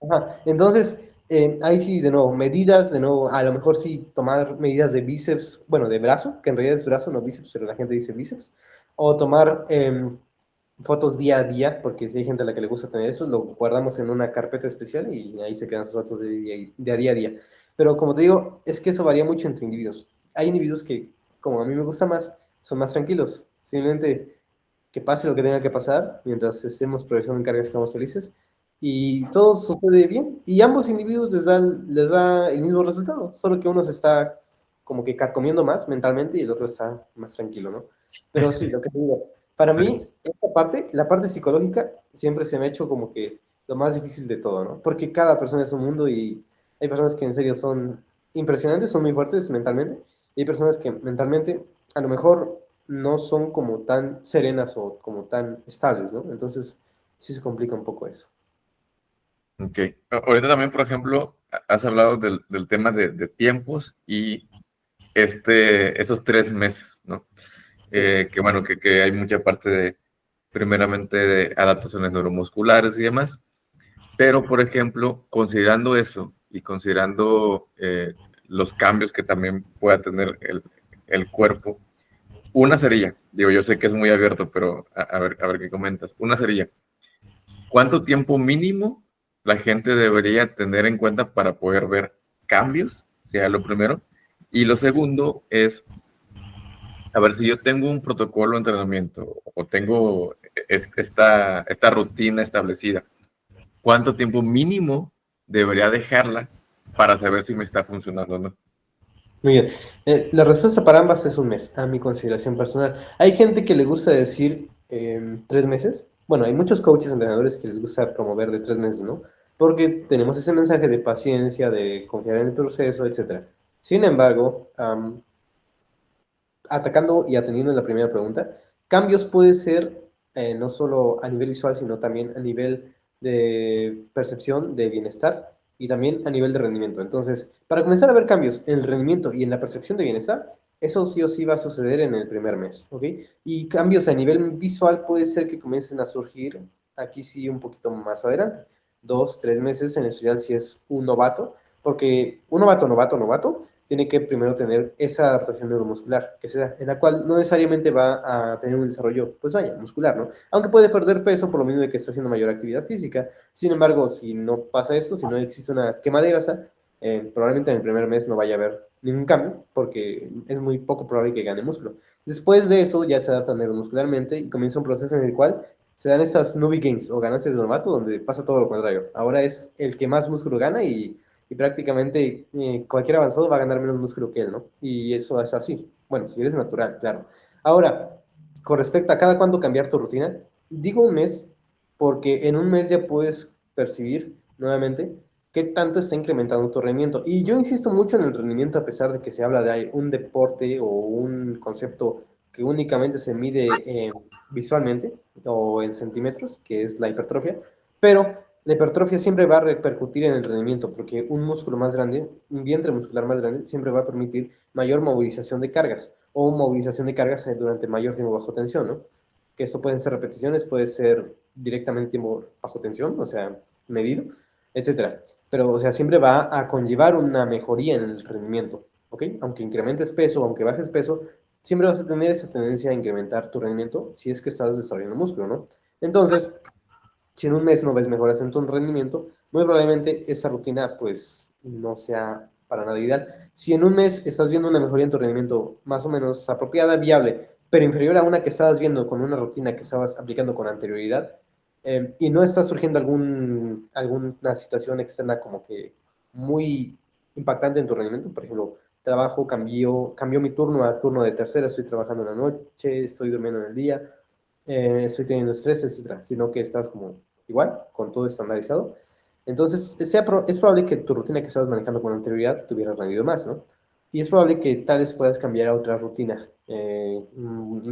Speaker 2: ajá. Entonces, Ahí sí, de nuevo, medidas, de nuevo, a lo mejor sí tomar medidas de bíceps, bueno, de brazo, que en realidad es brazo, no bíceps, pero la gente dice bíceps, o tomar fotos día a día, porque si hay gente a la que le gusta tener eso, lo guardamos en una carpeta especial y ahí se quedan sus fotos de día a día. Pero como te digo, es que eso varía mucho entre individuos. Hay individuos que, como a mí me gusta más, son más tranquilos, simplemente que pase lo que tenga que pasar, mientras estemos progresando en carga estamos felices, y todo sucede bien, y ambos individuos les da el mismo resultado, solo que uno se está como que carcomiendo más mentalmente y el otro está más tranquilo, ¿no? Pero sí, lo que te digo, para
Speaker 1: Sí.
Speaker 2: mí, esta parte, la parte psicológica, siempre se me ha hecho como que lo más difícil de todo, ¿no? Porque cada persona es un mundo y hay personas que en serio son impresionantes, son muy fuertes mentalmente, y hay personas que mentalmente a lo mejor no son como tan serenas o como tan estables, ¿no? Entonces, sí se complica un poco eso.
Speaker 1: Ok. Ahorita también, por ejemplo, has hablado del tema de tiempos y estos 3 meses, ¿no?
Speaker 2: Sí.
Speaker 1: Que bueno, que hay mucha parte primeramente, de adaptaciones neuromusculares y demás, pero por ejemplo, considerando eso y considerando los cambios que también pueda tener el cuerpo, una sería, digo, yo sé que es muy abierto, pero a ver qué comentas, una sería, ¿cuánto tiempo mínimo la gente debería tener en cuenta para poder ver cambios? Sería lo primero. Y lo segundo es, a ver, si yo tengo un protocolo de entrenamiento o tengo esta rutina establecida, ¿cuánto tiempo mínimo debería dejarla para saber si me está funcionando o no?
Speaker 2: Muy bien. La respuesta para ambas es un mes, a mi consideración personal. Hay gente que le gusta decir 3 meses. Bueno, hay muchos coaches, entrenadores que les gusta promover de 3 meses, ¿no? Porque tenemos ese mensaje de paciencia, de confiar en el proceso, etcétera. Sin embargo, atacando y atendiendo la primera pregunta, cambios puede ser no solo a nivel visual, sino también a nivel de percepción de bienestar y también a nivel de rendimiento. Entonces, para comenzar a ver cambios en el rendimiento y en la percepción de bienestar, eso sí o sí va a suceder en el primer mes, ¿ok? Y cambios a nivel visual puede ser que comiencen a surgir aquí sí un poquito más adelante, 2, 3 meses, en especial si es un novato, porque un novato, tiene que primero tener esa adaptación neuromuscular, que sea, en la cual no necesariamente va a tener un desarrollo, pues vaya, muscular, ¿no? Aunque puede perder peso por lo mismo de que está haciendo mayor actividad física. Sin embargo, si no pasa esto, si no existe una quema de grasa, probablemente en el primer mes no vaya a haber ningún cambio, porque es muy poco probable que gane músculo. Después de eso, ya se adapta neuromuscularmente y comienza un proceso en el cual se dan estas newbie gains o ganancias de novato, donde pasa todo lo contrario. Ahora es el que más músculo gana y prácticamente cualquier avanzado va a ganar menos músculo que él, ¿no? Y eso es así. Bueno, si eres natural, claro. Ahora, con respecto a cada cuándo cambiar tu rutina, digo un mes porque en un mes ya puedes percibir nuevamente qué tanto está incrementando tu rendimiento. Y yo insisto mucho en el rendimiento a pesar de que se habla de un deporte o un concepto que únicamente se mide visualmente o en centímetros, que es la hipertrofia, pero la hipertrofia siempre va a repercutir en el rendimiento, porque un músculo más grande, un vientre muscular más grande, siempre va a permitir mayor movilización de cargas o movilización de cargas durante mayor tiempo bajo tensión, ¿no? Que esto pueden ser repeticiones, puede ser directamente tiempo bajo tensión, o sea, medido, etcétera. Pero, o sea, siempre va a conllevar una mejoría en el rendimiento, ¿ok? Aunque incrementes peso, aunque bajes peso, siempre vas a tener esa tendencia a incrementar tu rendimiento si es que estás desarrollando músculo, ¿no? Entonces, si en un mes no ves mejoras en tu rendimiento, muy probablemente esa rutina pues no sea para nada ideal. Si en un mes estás viendo una mejoría en tu rendimiento más o menos apropiada, viable, pero inferior a una que estabas viendo con una rutina que estabas aplicando con anterioridad, y no está surgiendo alguna situación externa como que muy impactante en tu rendimiento, por ejemplo, trabajo, cambió mi turno a turno de tercera, estoy trabajando en la noche, estoy durmiendo en el día, estoy teniendo estrés, etcétera, sino que estás como igual, con todo estandarizado. Entonces, es probable que tu rutina que estabas manejando con anterioridad te hubiera rendido más, ¿no? Y es probable que tal vez puedas cambiar a otra rutina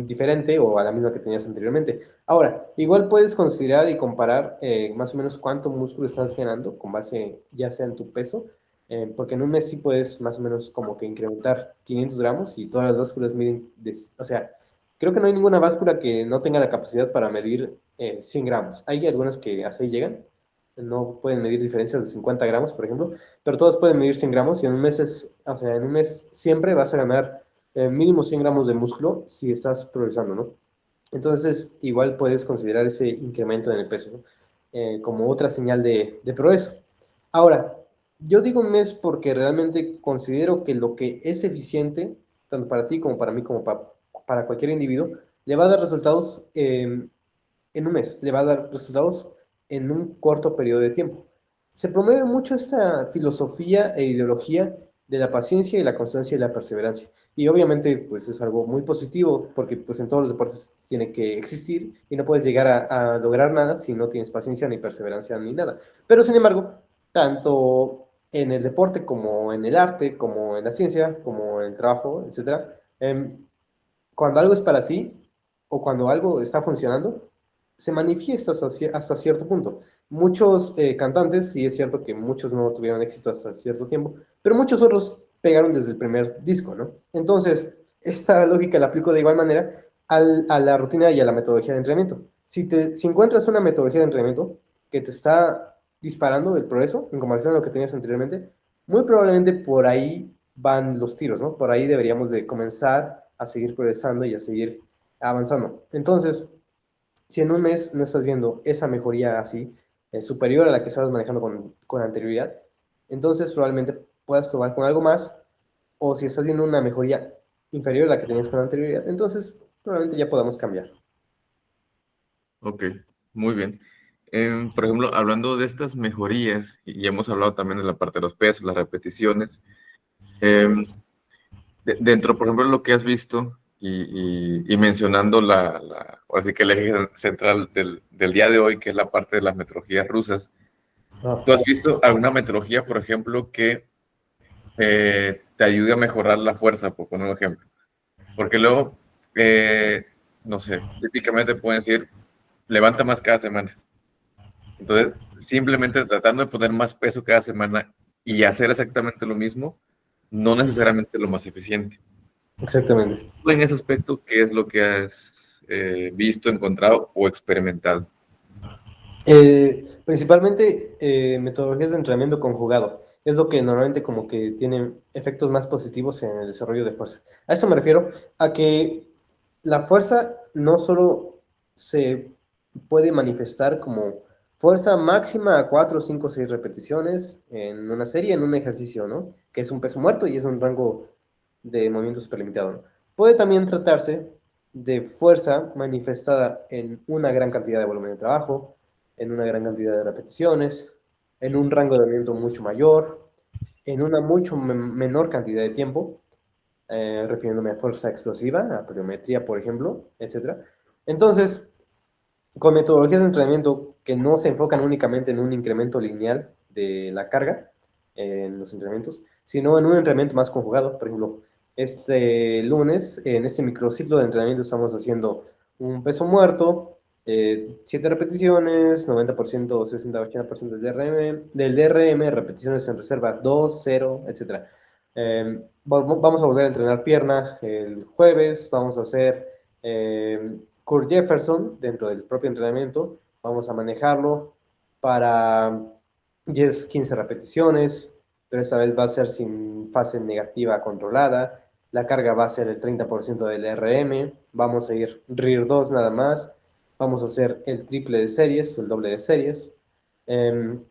Speaker 2: diferente o a la misma que tenías anteriormente. Ahora, igual puedes considerar y comparar más o menos cuánto músculo estás ganando con base ya sea en tu peso, porque en un mes sí puedes más o menos como que incrementar 500 gramos y todas las básculas miden, o sea, creo que no hay ninguna báscula que no tenga la capacidad para medir 100 gramos. Hay algunas que así llegan, no pueden medir diferencias de 50 gramos, por ejemplo, pero todas pueden medir 100 gramos y en un mes o sea, en un mes siempre vas a ganar mínimo 100 gramos de músculo si estás progresando, ¿no? Entonces, igual puedes considerar ese incremento en el peso, ¿no? Como otra señal de progreso. Ahora, yo digo un mes porque realmente considero que lo que es eficiente, tanto para ti como para mí, como para cualquier individuo, le va a dar resultados en un mes, le va a dar resultados en un corto periodo de tiempo. Se promueve mucho esta filosofía e ideología de la paciencia y la constancia y la perseverancia. Y obviamente, pues es algo muy positivo, porque pues en todos los deportes tiene que existir y no puedes llegar a lograr nada si no tienes paciencia ni perseverancia ni nada. Pero sin embargo, tanto en el deporte como en el arte, como en la ciencia, como en el trabajo, etcétera, cuando algo es para ti o cuando algo está funcionando, se manifiesta hasta cierto punto. Muchos cantantes, y es cierto que muchos no tuvieron éxito hasta cierto tiempo, pero muchos otros pegaron desde el primer disco, ¿no? Entonces, esta lógica la aplico de igual manera a la rutina y a la metodología de entrenamiento. Si encuentras una metodología de entrenamiento que te está disparando el progreso en comparación a lo que tenías anteriormente, muy probablemente por ahí van los tiros, ¿no? Por ahí deberíamos de comenzar a seguir progresando y a seguir avanzando. Entonces, si en un mes no estás viendo esa mejoría así, superior a la que estabas manejando con anterioridad, entonces probablemente puedas probar con algo más, o si estás viendo una mejoría inferior a la que tenías con anterioridad, entonces probablemente ya podamos cambiar.
Speaker 1: Ok, muy bien. Por ejemplo, hablando de estas mejorías, y ya hemos hablado también de la parte de los pesos, las repeticiones, em, dentro, por ejemplo, de lo que has visto y mencionando ahora sí que el eje central del día de hoy, que es la parte de las metodologías rusas,
Speaker 2: Ah,
Speaker 1: ¿tú has visto alguna metodología, por ejemplo, que te ayude a mejorar la fuerza, por poner un ejemplo? Porque luego, eh, no sé, típicamente pueden decir, levanta más cada semana. Entonces, simplemente tratando de poner más peso cada semana y hacer exactamente lo mismo, no necesariamente lo más eficiente.
Speaker 2: exactamente.
Speaker 1: Tú en ese aspecto, ¿qué es lo que has visto, encontrado o experimentado?
Speaker 2: Principalmente metodologías de entrenamiento conjugado. Es lo que normalmente como que tiene efectos más positivos en el desarrollo de fuerza. A esto me refiero a que la fuerza no solo se puede manifestar como fuerza máxima a 4, 5, 6 repeticiones en una serie, en un ejercicio, ¿no? Que es un peso muerto y es un rango de movimiento superlimitado, ¿no? Puede también tratarse de fuerza manifestada en una gran cantidad de volumen de trabajo, en una gran cantidad de repeticiones, en un rango de movimiento mucho mayor, en una mucho menor cantidad de tiempo, refiriéndome a fuerza explosiva, a pliometría, por ejemplo, etcétera. Entonces, con metodologías de entrenamiento que no se enfocan únicamente en un incremento lineal de la carga en los entrenamientos, sino en un entrenamiento más conjugado. Por ejemplo, este lunes, en este microciclo de entrenamiento, estamos haciendo un peso muerto, 7 repeticiones, 90%, 60, 80% del DRM, repeticiones en reserva 2, 0, etc. Vamos a volver a entrenar pierna el jueves, vamos a hacer Kurt Jefferson dentro del propio entrenamiento, vamos a manejarlo para 10, 15 repeticiones, pero esta vez va a ser sin fase negativa controlada, la carga va a ser el 30% del RM, vamos a ir RIR 2 nada más, vamos a hacer el triple de series o el doble de series,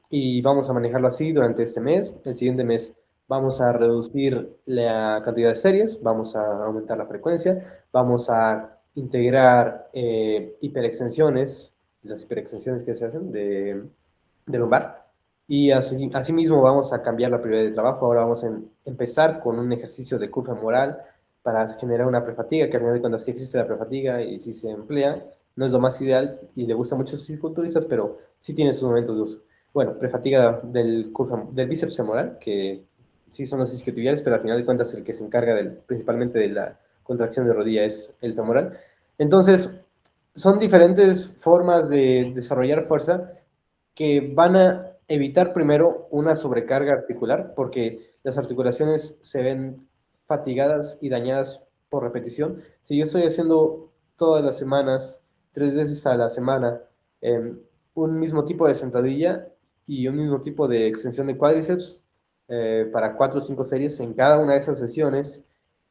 Speaker 2: y vamos a manejarlo así durante este mes. El siguiente mes vamos a reducir la cantidad de series, vamos a aumentar la frecuencia, vamos a integrar hiperextensiones, las hiperextensiones que se hacen de lumbar. Y asimismo vamos a cambiar la prioridad de trabajo. Ahora vamos a empezar con un ejercicio de curva femoral para generar una prefatiga, que al final de cuentas sí existe la prefatiga y sí se emplea. No es lo más ideal y le gusta a muchos fisiculturistas, pero sí tiene sus momentos de uso. Bueno, prefatiga del bíceps femoral, que sí son los isquiotibiales, pero al final de cuentas el que se encarga principalmente de la contracción de rodilla es el femoral. Entonces, son diferentes formas de desarrollar fuerza que van a evitar primero una sobrecarga articular, porque las articulaciones se ven fatigadas y dañadas por repetición. Si yo estoy haciendo todas las semanas, 3 veces a la semana, un mismo tipo de sentadilla, y un mismo tipo de extensión de cuádriceps para 4 o 5 series en cada una de esas sesiones.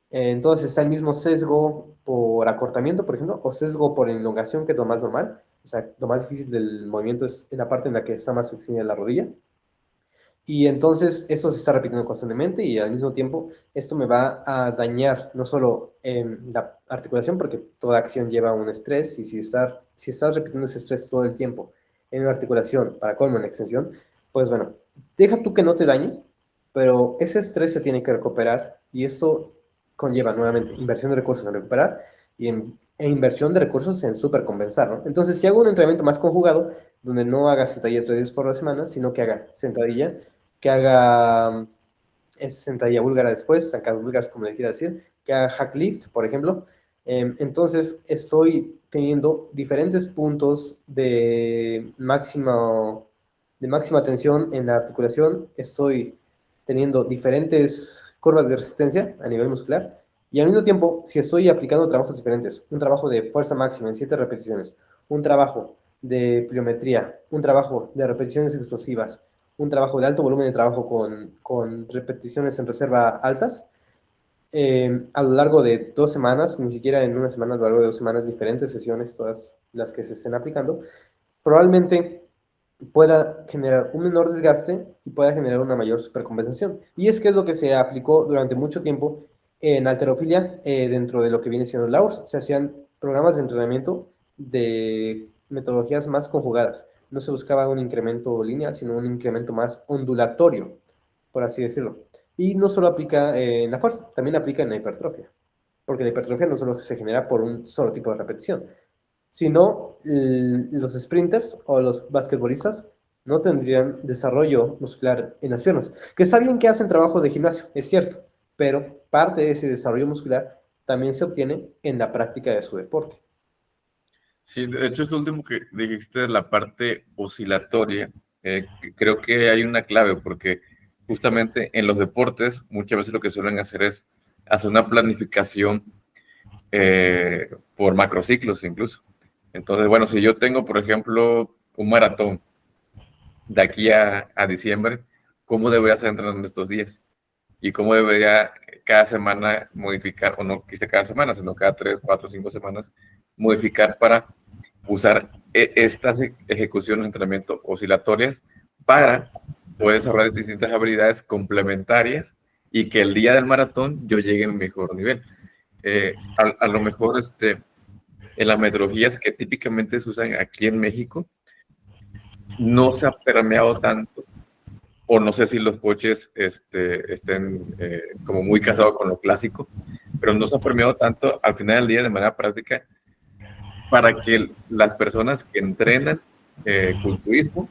Speaker 2: Entonces está el mismo sesgo por acortamiento, por ejemplo, o sesgo por elongación, que es lo más normal. O sea, lo más difícil del movimiento es en la parte en la que está más extendida la rodilla. Y entonces esto se está repitiendo constantemente y al mismo tiempo esto me va a dañar no solo la articulación, porque toda acción lleva un estrés y si estás repitiendo ese estrés todo el tiempo en una articulación, para colmo en extensión, pues bueno, deja tú que no te dañe, pero ese estrés se tiene que recuperar y esto conlleva nuevamente inversión de recursos en recuperar e inversión de recursos en supercompensar, ¿no? Entonces, si hago un entrenamiento más conjugado, donde no haga sentadilla 3 veces por la semana, sino que haga sentadilla, que haga sentadilla búlgara después, zancadas búlgaras, como le quiera decir, que haga hack lift, por ejemplo. Entonces, estoy teniendo diferentes puntos de máxima tensión en la articulación, estoy teniendo diferentes curvas de resistencia a nivel muscular, y al mismo tiempo, si estoy aplicando trabajos diferentes, un trabajo de fuerza máxima en 7 repeticiones, un trabajo de pliometría, un trabajo de repeticiones explosivas, un trabajo de alto volumen de trabajo con repeticiones en reserva altas, a lo largo de 2 semanas, ni siquiera en una semana, a lo largo de 2 semanas, diferentes sesiones, todas las que se estén aplicando, probablemente pueda generar un menor desgaste y pueda generar una mayor supercompensación. Y es que es lo que se aplicó durante mucho tiempo en halterofilia, dentro de lo que viene siendo la URSS. Se hacían programas de entrenamiento de metodologías más conjugadas. No se buscaba un incremento lineal, sino un incremento más ondulatorio, por así decirlo. Y no solo aplica en la fuerza, también aplica en la hipertrofia. Porque la hipertrofia no solo se genera por un solo tipo de repetición, sino los sprinters o los basquetbolistas no tendrían desarrollo muscular en las piernas. Que está bien que hacen trabajo de gimnasio, es cierto, pero parte de ese desarrollo muscular también se obtiene en la práctica de su deporte.
Speaker 1: Sí, de hecho, es lo último que dijiste, la parte oscilatoria. Creo que hay una clave porque justamente en los deportes muchas veces lo que suelen hacer es hacer una planificación por macrociclos incluso. Entonces, bueno, si yo tengo, por ejemplo, un maratón de aquí a diciembre, ¿cómo debería estar entrenando estos días? Y cómo debería cada semana modificar, o no quise cada semana, sino cada 3, 4, 5 semanas, modificar para usar estas ejecuciones de entrenamiento oscilatorias para poder desarrollar distintas habilidades complementarias y que el día del maratón yo llegue en mejor nivel. A lo mejor en las metodologías que típicamente se usan aquí en México, no se ha permeado tanto, o no sé si los coaches estén como muy casados con lo clásico, pero no se ha permeado tanto al final del día de manera práctica para que las personas que entrenan culturismo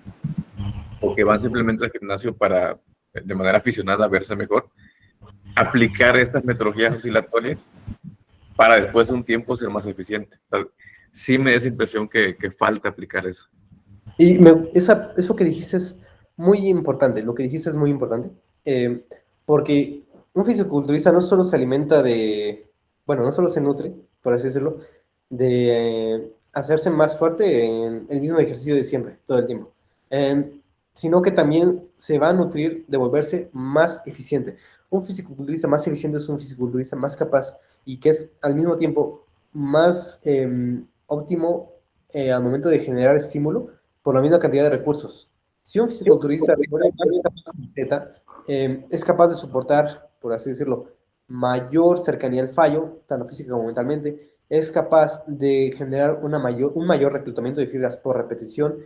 Speaker 1: o que van simplemente al gimnasio para de manera aficionada verse mejor, aplicar estas metodologías oscilatorias para después de un tiempo ser más eficiente. O sea, sí me da esa impresión que falta aplicar eso.
Speaker 2: Y eso que dijiste es muy importante, lo que dijiste es muy importante, porque un fisiculturista no solo se alimenta bueno, no solo se nutre, por así decirlo, de hacerse más fuerte en el mismo ejercicio de siempre, todo el tiempo, sino que también se va a nutrir de volverse más eficiente. Un fisiculturista más eficiente es un fisiculturista más capaz y que es al mismo tiempo más óptimo al momento de generar estímulo por la misma cantidad de recursos. Si un fisiculturista es capaz de soportar, por así decirlo, mayor cercanía al fallo, tanto física como mentalmente, es capaz de generar un mayor reclutamiento de fibras por repetición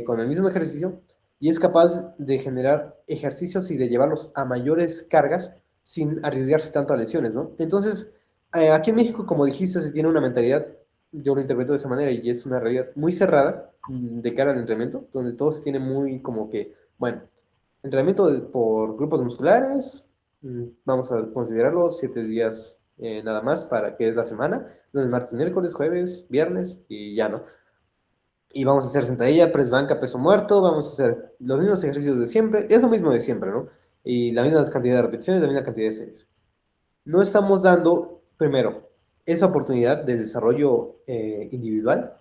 Speaker 2: con el mismo ejercicio y es capaz de generar ejercicios y de llevarlos a mayores cargas sin arriesgarse tanto a lesiones, ¿no? Entonces, aquí en México, como dijiste, se tiene una mentalidad, yo lo interpreto de esa manera y es una realidad muy cerrada de cara al entrenamiento, donde todo se tiene muy como que, bueno, entrenamiento por grupos musculares, vamos a considerarlo 7 días nada más para que es la semana, lunes, martes, miércoles, jueves, viernes y ya, ¿no? Y vamos a hacer sentadilla, press banca, peso muerto, vamos a hacer los mismos ejercicios de siempre, es lo mismo de siempre, ¿no? Y la misma cantidad de repeticiones, la misma cantidad de series. No estamos dando, primero, esa oportunidad del desarrollo individual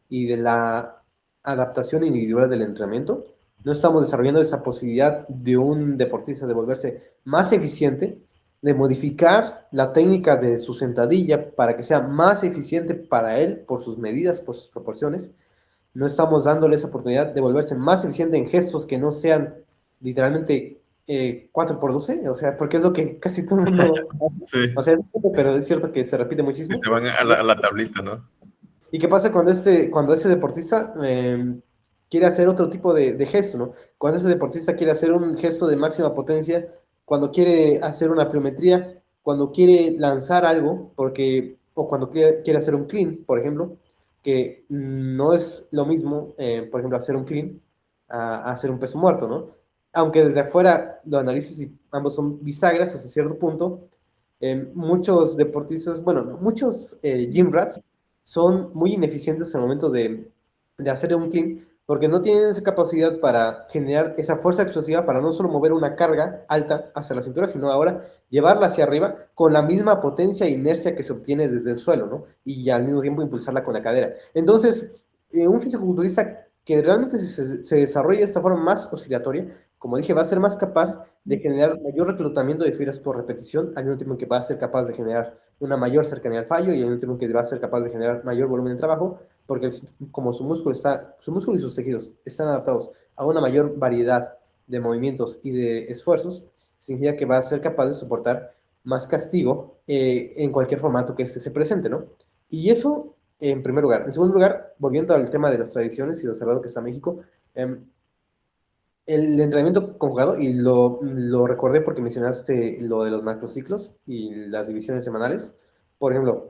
Speaker 2: y de la adaptación individual del entrenamiento. No estamos desarrollando esa posibilidad de un deportista de volverse más eficiente, de modificar la técnica de su sentadilla para que sea más eficiente para él por sus medidas, por sus proporciones. No estamos dándole esa oportunidad de volverse más eficiente en gestos que no sean literalmente 4x12, o sea, porque es lo que casi todo el mundo hace.
Speaker 1: Sí,
Speaker 2: O sea, pero es cierto que se repite
Speaker 1: y
Speaker 2: muchísimo.
Speaker 1: se van a la tablita, ¿no?
Speaker 2: ¿Y qué pasa cuando ese deportista quiere hacer otro tipo de gesto, ¿no? Cuando ese deportista quiere hacer un gesto de máxima potencia, cuando quiere hacer una pliometría, cuando quiere lanzar algo, o cuando quiere hacer un clean, por ejemplo, que no es lo mismo, por ejemplo, hacer un clean a hacer un peso muerto, ¿no? Aunque desde afuera lo analices y ambos son bisagras hasta cierto punto, muchos deportistas, bueno, muchos gym rats son muy ineficientes al momento de hacer un clean porque no tienen esa capacidad para generar esa fuerza explosiva para no solo mover una carga alta hacia la cintura, sino ahora llevarla hacia arriba con la misma potencia e inercia que se obtiene desde el suelo, ¿no? Y al mismo tiempo impulsarla con la cadera. Entonces, un fisiculturista que realmente se desarrolle de esta forma más oscilatoria, como dije, va a ser más capaz de generar mayor reclutamiento de fibras por repetición, al mismo tiempo que va a ser capaz de generar una mayor cercanía al fallo y al mismo tiempo que va a ser capaz de generar mayor volumen de trabajo, porque como su músculo y sus tejidos están adaptados a una mayor variedad de movimientos y de esfuerzos, significa que va a ser capaz de soportar más castigo en cualquier formato que este se presente, ¿no? Y eso en primer lugar. En segundo lugar, volviendo al tema de las tradiciones y lo cerrado que está México, el entrenamiento conjugado, y lo recordé porque mencionaste lo de los macrociclos y las divisiones semanales. Por ejemplo,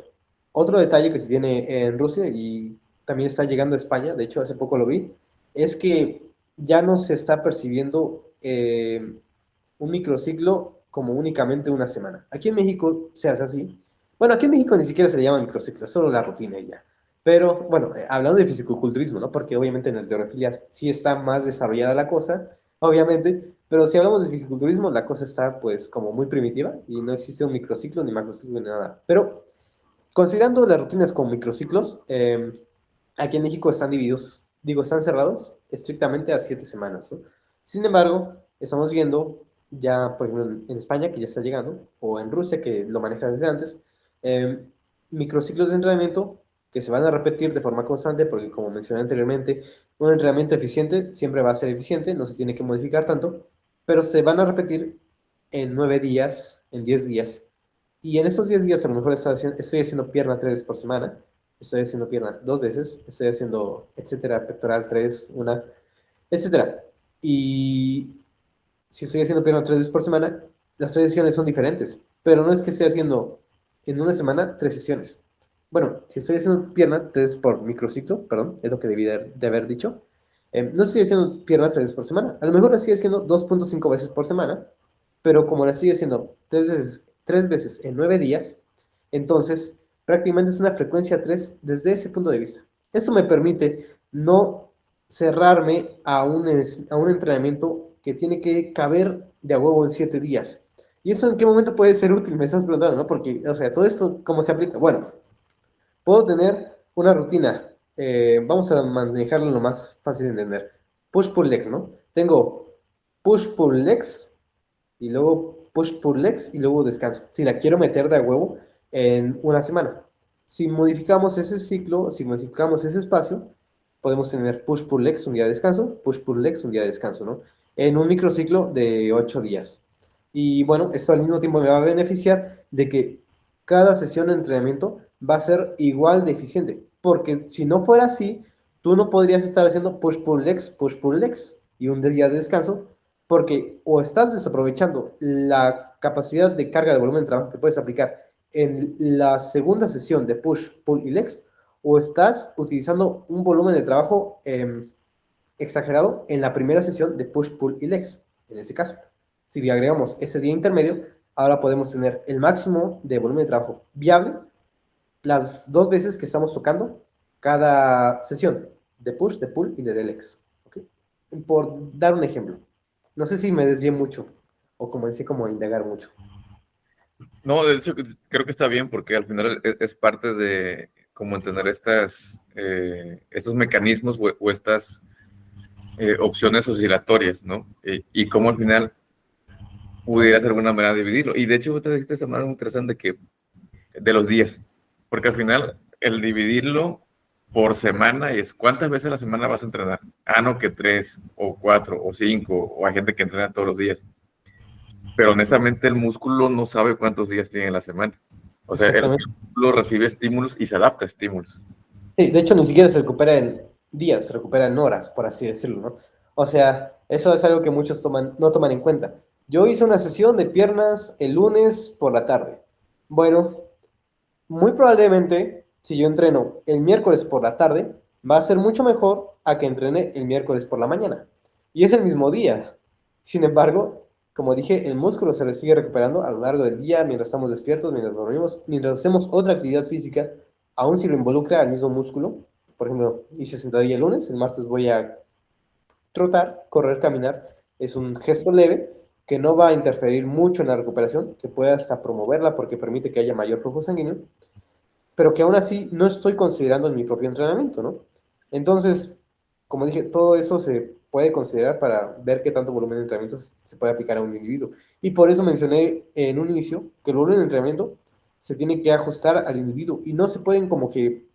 Speaker 2: otro detalle que se tiene en Rusia y también está llegando a España, de hecho hace poco lo vi, es que ya no se está percibiendo un microciclo como únicamente una semana. Aquí en México se hace así. Bueno, aquí en México ni siquiera se le llama microciclo, es solo la rutina y ya. Pero bueno, hablando de fisicoculturismo, ¿no? Porque obviamente en el teorefilia sí está más desarrollada la cosa, obviamente, pero si hablamos de fisiculturismo, la cosa está pues como muy primitiva y no existe un microciclo ni macrociclo ni nada. Pero considerando las rutinas como microciclos, aquí en México están divididos, digo, están cerrados estrictamente a 7 semanas, ¿no? Sin embargo, estamos viendo ya, por ejemplo, en España, que ya está llegando, o en Rusia, que lo maneja desde antes, eh, microciclos de entrenamiento que se van a repetir de forma constante, porque como mencioné anteriormente, un entrenamiento eficiente siempre va a ser eficiente, no se tiene que modificar tanto, pero se van a repetir en 9 días, en 10 días, y en esos 10 días a lo mejor estoy haciendo pierna 3 veces por semana, estoy haciendo pierna 2 veces, estoy haciendo, etcétera, pectoral 3, una, etcétera. Y si estoy haciendo pierna 3 veces por semana, las 3 sesiones son diferentes, pero no es que esté haciendo en una semana 3 sesiones. Bueno, si estoy haciendo pierna 3 por microciclo, perdón, es lo que debí de haber dicho, no estoy haciendo pierna 3 veces por semana, a lo mejor la estoy haciendo 2.5 veces por semana, pero como la estoy haciendo 3 veces en 9 días, entonces prácticamente es una frecuencia 3 desde ese punto de vista. Esto me permite no cerrarme a un entrenamiento que tiene que caber de a huevo en 7 días. ¿Y eso en qué momento puede ser útil? Me estás preguntando, ¿no? Porque, o sea, todo esto, ¿cómo se aplica? Bueno, puedo tener una rutina. Vamos a manejarlo lo más fácil de entender. Push-pull-legs, ¿no? Tengo push-pull-legs y luego push-pull-legs y luego descanso. Si la quiero meter de a huevo en una semana. Si modificamos ese ciclo, si modificamos ese espacio, podemos tener push-pull-legs un día de descanso, push-pull-legs un día de descanso, ¿no? En un microciclo de 8 días. Y bueno, esto al mismo tiempo me va a beneficiar de que cada sesión de entrenamiento va a ser igual de eficiente. Porque si no fuera así, tú no podrías estar haciendo push-pull legs y un día de descanso, porque o estás desaprovechando la capacidad de carga de volumen de trabajo que puedes aplicar en la segunda sesión de push, pull y legs, o estás utilizando un volumen de trabajo exagerado en la primera sesión de push, pull y legs. En ese caso, si le agregamos ese día intermedio, ahora podemos tener el máximo de volumen de trabajo viable las 2 veces que estamos tocando cada sesión de push, de pull y de legs. ¿Okay? Por dar un ejemplo. No sé si me desvié mucho o comencé como a indagar mucho.
Speaker 1: No, de hecho, creo que está bien porque al final es parte de cómo entender estos mecanismos o estas opciones oscilatorias, ¿no? Y cómo al final pudieras de alguna manera dividirlo. Y de hecho, te dijiste esa manera muy interesante que de los días, porque al final el dividirlo por semana es cuántas veces a la semana vas a entrenar. Ah, no, que 3 o 4 o 5, o hay gente que entrena todos los días. Pero honestamente el músculo no sabe cuántos días tiene en la semana. O sea, el
Speaker 2: Exactamente.
Speaker 1: músculo recibe estímulos y se adapta a estímulos.
Speaker 2: Sí, de hecho, ni siquiera se recupera en días, se recupera en horas, por así decirlo, ¿no? O sea, eso es algo que muchos no toman en cuenta. Yo hice una sesión de piernas el lunes por la tarde. Bueno, muy probablemente, si yo entreno el miércoles por la tarde, va a ser mucho mejor a que entrene el miércoles por la mañana. Y es el mismo día. Sin embargo, como dije, el músculo se le sigue recuperando a lo largo del día, mientras estamos despiertos, mientras dormimos, mientras hacemos otra actividad física, aún si lo involucra al mismo músculo. Por ejemplo, hice sentadilla el lunes, el martes voy a trotar, correr, caminar. Es un gesto leve que no va a interferir mucho en la recuperación, que puede hasta promoverla porque permite que haya mayor flujo sanguíneo, pero que aún así no estoy considerando en mi propio entrenamiento, ¿no? Entonces, como dije, todo eso se puede considerar para ver qué tanto volumen de entrenamiento se puede aplicar a un individuo. Y por eso mencioné en un inicio que el volumen de entrenamiento se tiene que ajustar al individuo y no se pueden como que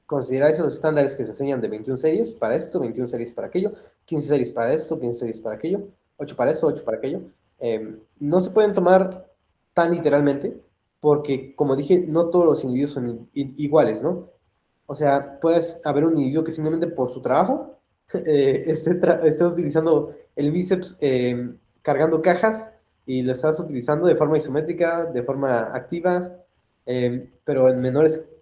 Speaker 2: considerar esos estándares que se enseñan de 21 series para esto, 21 series para aquello, 15 series para esto, 15 series para aquello, 8 para esto, 8 para aquello. No se pueden tomar tan literalmente porque, como dije, no todos los individuos son iguales, ¿no? O sea, puedes haber un individuo que simplemente por su trabajo esté utilizando el bíceps cargando cajas y lo estás utilizando de forma isométrica, de forma activa, pero en menores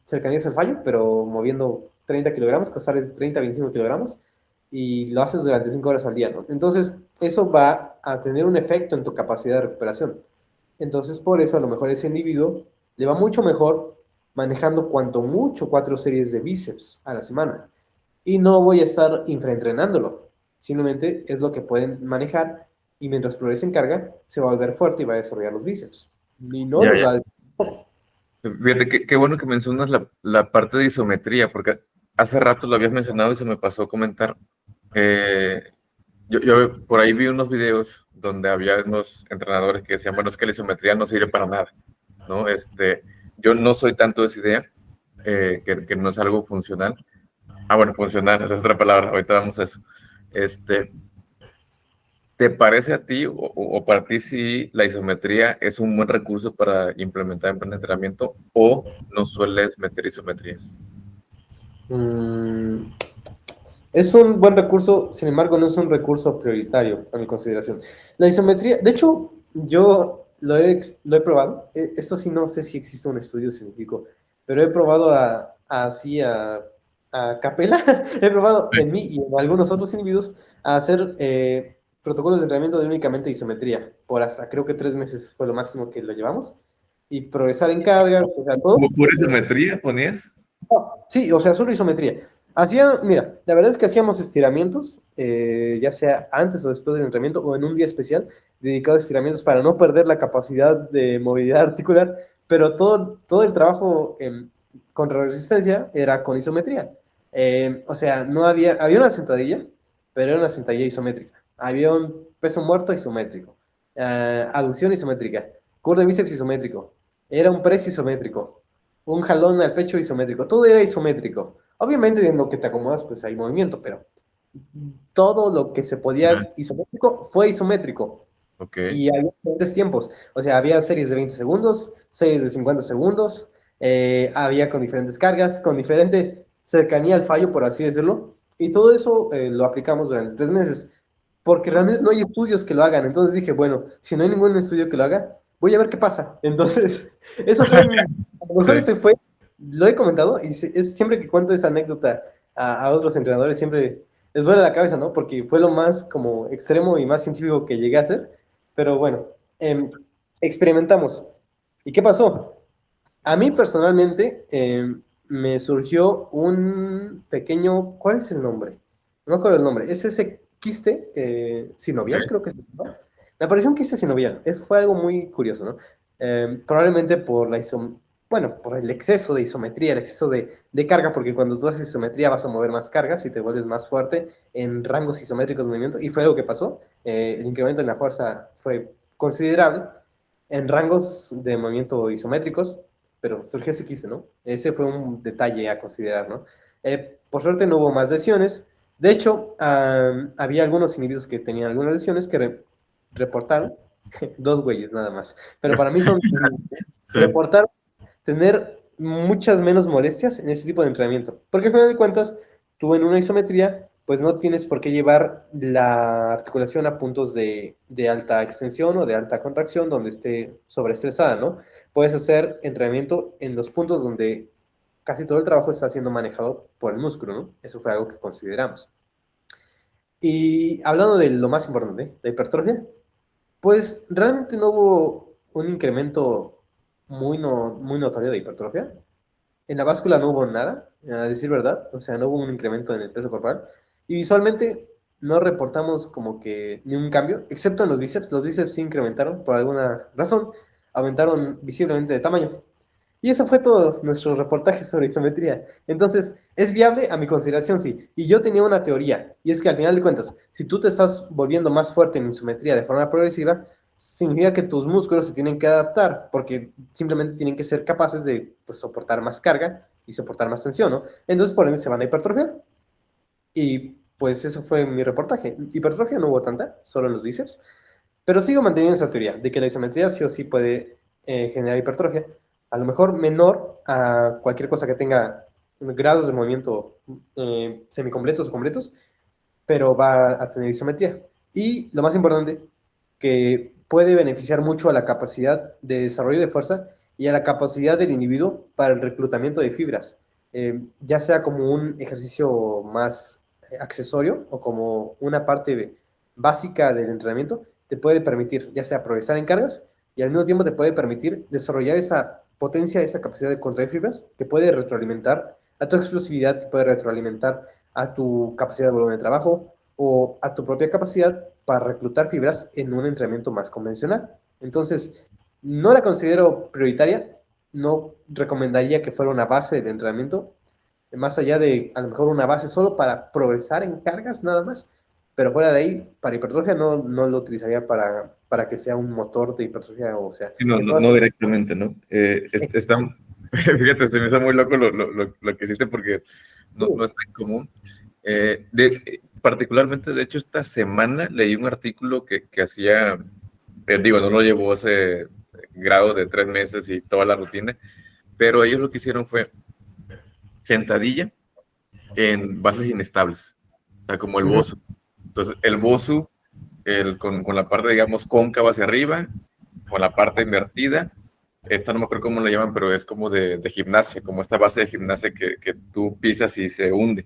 Speaker 2: cercanías al fallo, pero moviendo 30 kilogramos, costales 30 a 25 kilogramos, y lo haces durante 5 horas al día, ¿no? Entonces, eso va a tener un efecto en tu capacidad de recuperación. Entonces, por eso a lo mejor ese individuo le va mucho mejor manejando cuanto mucho 4 series de bíceps a la semana. Y no voy a estar infraentrenándolo. Simplemente es lo que pueden manejar y mientras progrese en carga, se va a volver fuerte y va a desarrollar los bíceps. Y no
Speaker 1: Ya,
Speaker 2: los
Speaker 1: ya.
Speaker 2: va a...
Speaker 1: Fíjate, qué bueno que mencionas la parte de isometría, porque hace rato lo habías mencionado y se me pasó a comentar. Eh, yo por ahí vi unos videos donde había unos entrenadores que decían, bueno, es que la isometría no sirve para nada, ¿no? Yo no soy tanto de esa idea, que no es algo funcional. Ah, bueno, funcional, esa es otra palabra, ahorita vamos a eso. Este, ¿Te parece a ti o para ti si la isometría es un buen recurso para implementar en entrenamiento o no sueles meter isometrías?
Speaker 2: Mm, es un buen recurso, sin embargo, no es un recurso prioritario a mi consideración. La isometría, de hecho, yo lo he probado. Esto sí no sé si existe un estudio científico, pero he probado así a capela. He probado en mí y en algunos otros individuos a hacer protocolos de entrenamiento de únicamente isometría. Por hasta creo que 3 meses fue lo máximo que lo llevamos. Y progresar en cargas, o sea, todo.
Speaker 1: ¿Pura isometría ponías?
Speaker 2: Sí, o sea, solo isometría. Mira, la verdad es que hacíamos estiramientos, ya sea antes o después del entrenamiento o en un día especial dedicado a estiramientos para no perder la capacidad de movilidad articular, pero todo el trabajo contra resistencia era con isometría. O sea, no había una sentadilla, pero era una sentadilla isométrica. Había un peso muerto isométrico, aducción isométrica, curl de bíceps isométrico, era un press isométrico, un jalón al pecho isométrico, todo era isométrico. Obviamente en lo que te acomodas pues hay movimiento, pero todo lo que se
Speaker 1: Ah,
Speaker 2: podía isométrico fue isométrico.
Speaker 1: ok.
Speaker 2: Y había diferentes tiempos, o sea, había series de 20 segundos, series de 50 segundos, había con diferentes cargas, con diferente cercanía al fallo, por así decirlo, y todo eso lo aplicamos durante 3 meses, porque realmente no hay estudios que lo hagan, entonces dije, bueno, si no hay ningún estudio que lo haga, voy a ver qué pasa. Entonces, eso fue a lo mejor
Speaker 1: Sí.
Speaker 2: ese fue, lo he comentado, y es siempre que cuento esa anécdota a otros entrenadores, siempre les duele la cabeza, ¿no? Porque fue lo más como extremo y más científico que llegué a hacer, pero bueno, experimentamos. ¿Y qué pasó? A mí personalmente me surgió un pequeño, ¿cuál es el nombre? No me acuerdo el nombre. Es ese quiste sinovial,
Speaker 1: Ok.
Speaker 2: creo que es, ¿no? Me apareció un quiste sinovial. Fue algo muy curioso, ¿no? Probablemente por la bueno, por el exceso de isometría, el exceso de carga, porque cuando tú haces isometría vas a mover más cargas y te vuelves más fuerte en rangos isométricos de movimiento, y fue algo que pasó. El incremento en la fuerza fue considerable en rangos de movimiento isométricos, pero surgió ese quiste, ¿no? Ese fue un detalle a considerar, ¿no? Por suerte no hubo más lesiones. De hecho, había algunos individuos que tenían algunas lesiones que reportaron, dos güeyes nada más, pero para mí son
Speaker 1: Sí,
Speaker 2: reportaron tener muchas menos molestias en ese tipo de entrenamiento. Porque al final de cuentas, tú en una isometría, pues no tienes por qué llevar la articulación a puntos de alta extensión o de alta contracción donde esté sobreestresada, ¿no? Puedes hacer entrenamiento en los puntos donde casi todo el trabajo está siendo manejado por el músculo, ¿no? Eso fue algo que consideramos. Y hablando de lo más importante, la hipertrofia, pues realmente no hubo un incremento muy notorio de hipertrofia. En la báscula no hubo nada, a decir verdad, o sea, no hubo un incremento en el peso corporal. Y visualmente no reportamos como que ni un cambio, excepto en los bíceps sí incrementaron por alguna razón, aumentaron visiblemente de tamaño. Y eso fue todo nuestro reportaje sobre isometría. Entonces, ¿es viable? A mi consideración, sí. Y yo tenía una teoría, y es que al final de cuentas, si tú te estás volviendo más fuerte en isometría de forma progresiva, significa que tus músculos se tienen que adaptar, porque simplemente tienen que ser capaces de pues, soportar más carga y soportar más tensión, ¿no? Entonces, por ende, se van a hipertrofiar. Y pues eso fue mi reportaje. Hipertrofia no hubo tanta, solo en los bíceps, pero sigo manteniendo esa teoría de que la isometría sí o sí puede generar hipertrofia, a lo mejor menor a cualquier cosa que tenga grados de movimiento semicompletos o completos, pero va a tener isometría. Y lo más importante, que puede beneficiar mucho a la capacidad de desarrollo de fuerza y a la capacidad del individuo para el reclutamiento de fibras, ya sea como un ejercicio más accesorio o como una parte básica del entrenamiento, te puede permitir ya sea progresar en cargas y al mismo tiempo te puede permitir desarrollar esa potencia, esa capacidad de contraer fibras que puede retroalimentar a tu explosividad, que puede retroalimentar a tu capacidad de volumen de trabajo o a tu propia capacidad para reclutar fibras en un entrenamiento más convencional. Entonces, no la considero prioritaria, no recomendaría que fuera una base del entrenamiento, más allá de a lo mejor una base solo para progresar en cargas nada más, pero fuera de ahí, para hipertrofia no lo utilizaría para que sea un motor de hipertrofia, o sea,
Speaker 1: sí, no,
Speaker 2: que
Speaker 1: no,
Speaker 2: pueda
Speaker 1: no
Speaker 2: ser...
Speaker 1: directamente, ¿no? Fíjate, se me hizo muy loco lo que hiciste porque no es tan común. Particularmente, de hecho, esta semana leí un artículo que hacía, digo, no lo llevó ese grado de 3 meses y toda la rutina, pero ellos lo que hicieron fue sentadilla en bases inestables, o sea, como el
Speaker 2: Uh -huh.
Speaker 1: BOSU. Entonces, el BOSU, con la parte, digamos, cóncava hacia arriba, con la parte invertida, esta no me acuerdo cómo lo llaman, pero es como de gimnasia, como esta base de gimnasia que tú pisas y se hunde.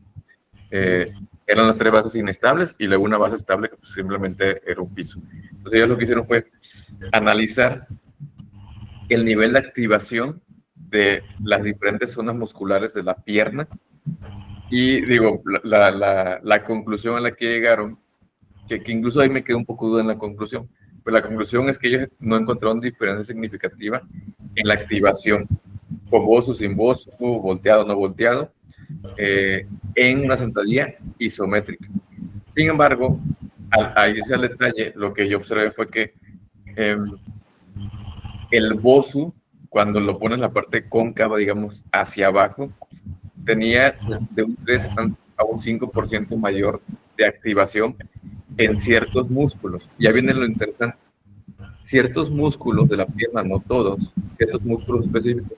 Speaker 1: Eran las 3 bases inestables y luego una base estable que pues, simplemente era un piso. Entonces ellos lo que hicieron fue analizar el nivel de activación de las diferentes zonas musculares de la pierna y digo, la conclusión a la que llegaron, que incluso ahí me quedó un poco duda en la conclusión, pero la conclusión es que ellos no encontraron diferencia significativa en la activación, con bozo, sin bozo, volteado, no volteado, en una sentadilla isométrica. Sin embargo, al irse al detalle, lo que yo observé fue que el bozo, cuando lo pones en la parte cóncava, digamos, hacia abajo, tenía de un 3 a un 5% mayor de activación en ciertos músculos. Ya viene lo interesante. Ciertos músculos de la pierna, no todos, ciertos músculos específicos,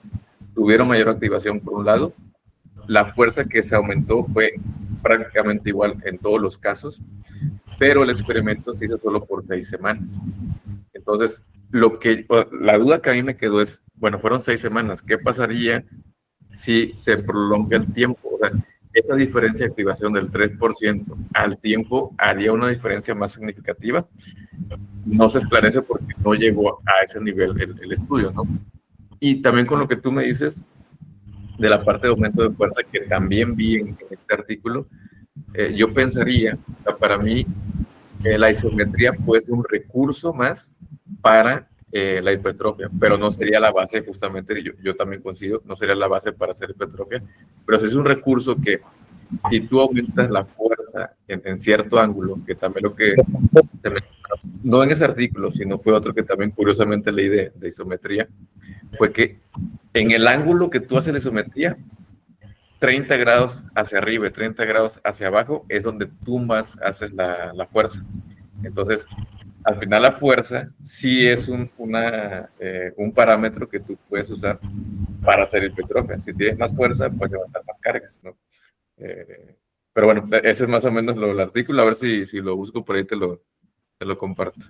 Speaker 1: tuvieron mayor activación por un lado. La fuerza que se aumentó fue prácticamente igual en todos los casos, pero el experimento se hizo solo por 6 semanas. Entonces, la duda que a mí me quedó es, bueno, fueron 6 semanas, ¿qué pasaría si se prolonga el tiempo? O sea, esa diferencia de activación del 3% al tiempo haría una diferencia más significativa. No se esclarece porque no llegó a ese nivel el estudio, ¿no? Y también con lo que tú me dices de la parte de aumento de fuerza que también vi en este artículo, yo pensaría, o sea, para mí, la isometría puede ser un recurso más para la hipertrofia, pero no sería la base justamente, yo también coincido, no sería la base para hacer hipertrofia, pero sí es un recurso que si tú aumentas la fuerza en cierto ángulo, que también lo que, no en ese artículo, sino fue otro que también curiosamente leí de isometría, fue que en el ángulo que tú haces la isometría, 30 grados hacia arriba y 30 grados hacia abajo es donde tú más haces la fuerza. Entonces, al final la fuerza sí es un parámetro que tú puedes usar para hacer hipertrofia. Si tienes más fuerza, puedes levantar más cargas, ¿no? Pero bueno, ese es más o menos el artículo. A ver si lo busco por ahí, te lo comparto.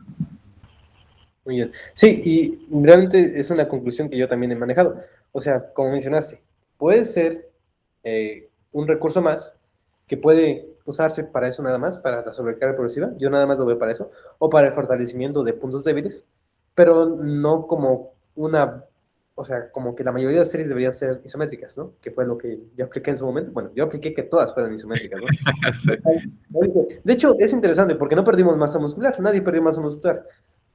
Speaker 2: Muy bien. Sí, y realmente es una conclusión que yo también he manejado. O sea, como mencionaste, puede ser un recurso más que puede usarse para eso nada más, para la sobrecarga progresiva. Yo nada más lo veo para eso, o para el fortalecimiento de puntos débiles, pero no como una, o sea, como que la mayoría de series deberían ser isométricas, ¿no? Que fue lo que yo apliqué en su momento. Bueno, yo apliqué que todas fueran isométricas, ¿no?
Speaker 1: Sí.
Speaker 2: De hecho, es interesante porque no perdimos masa muscular, nadie perdió masa muscular,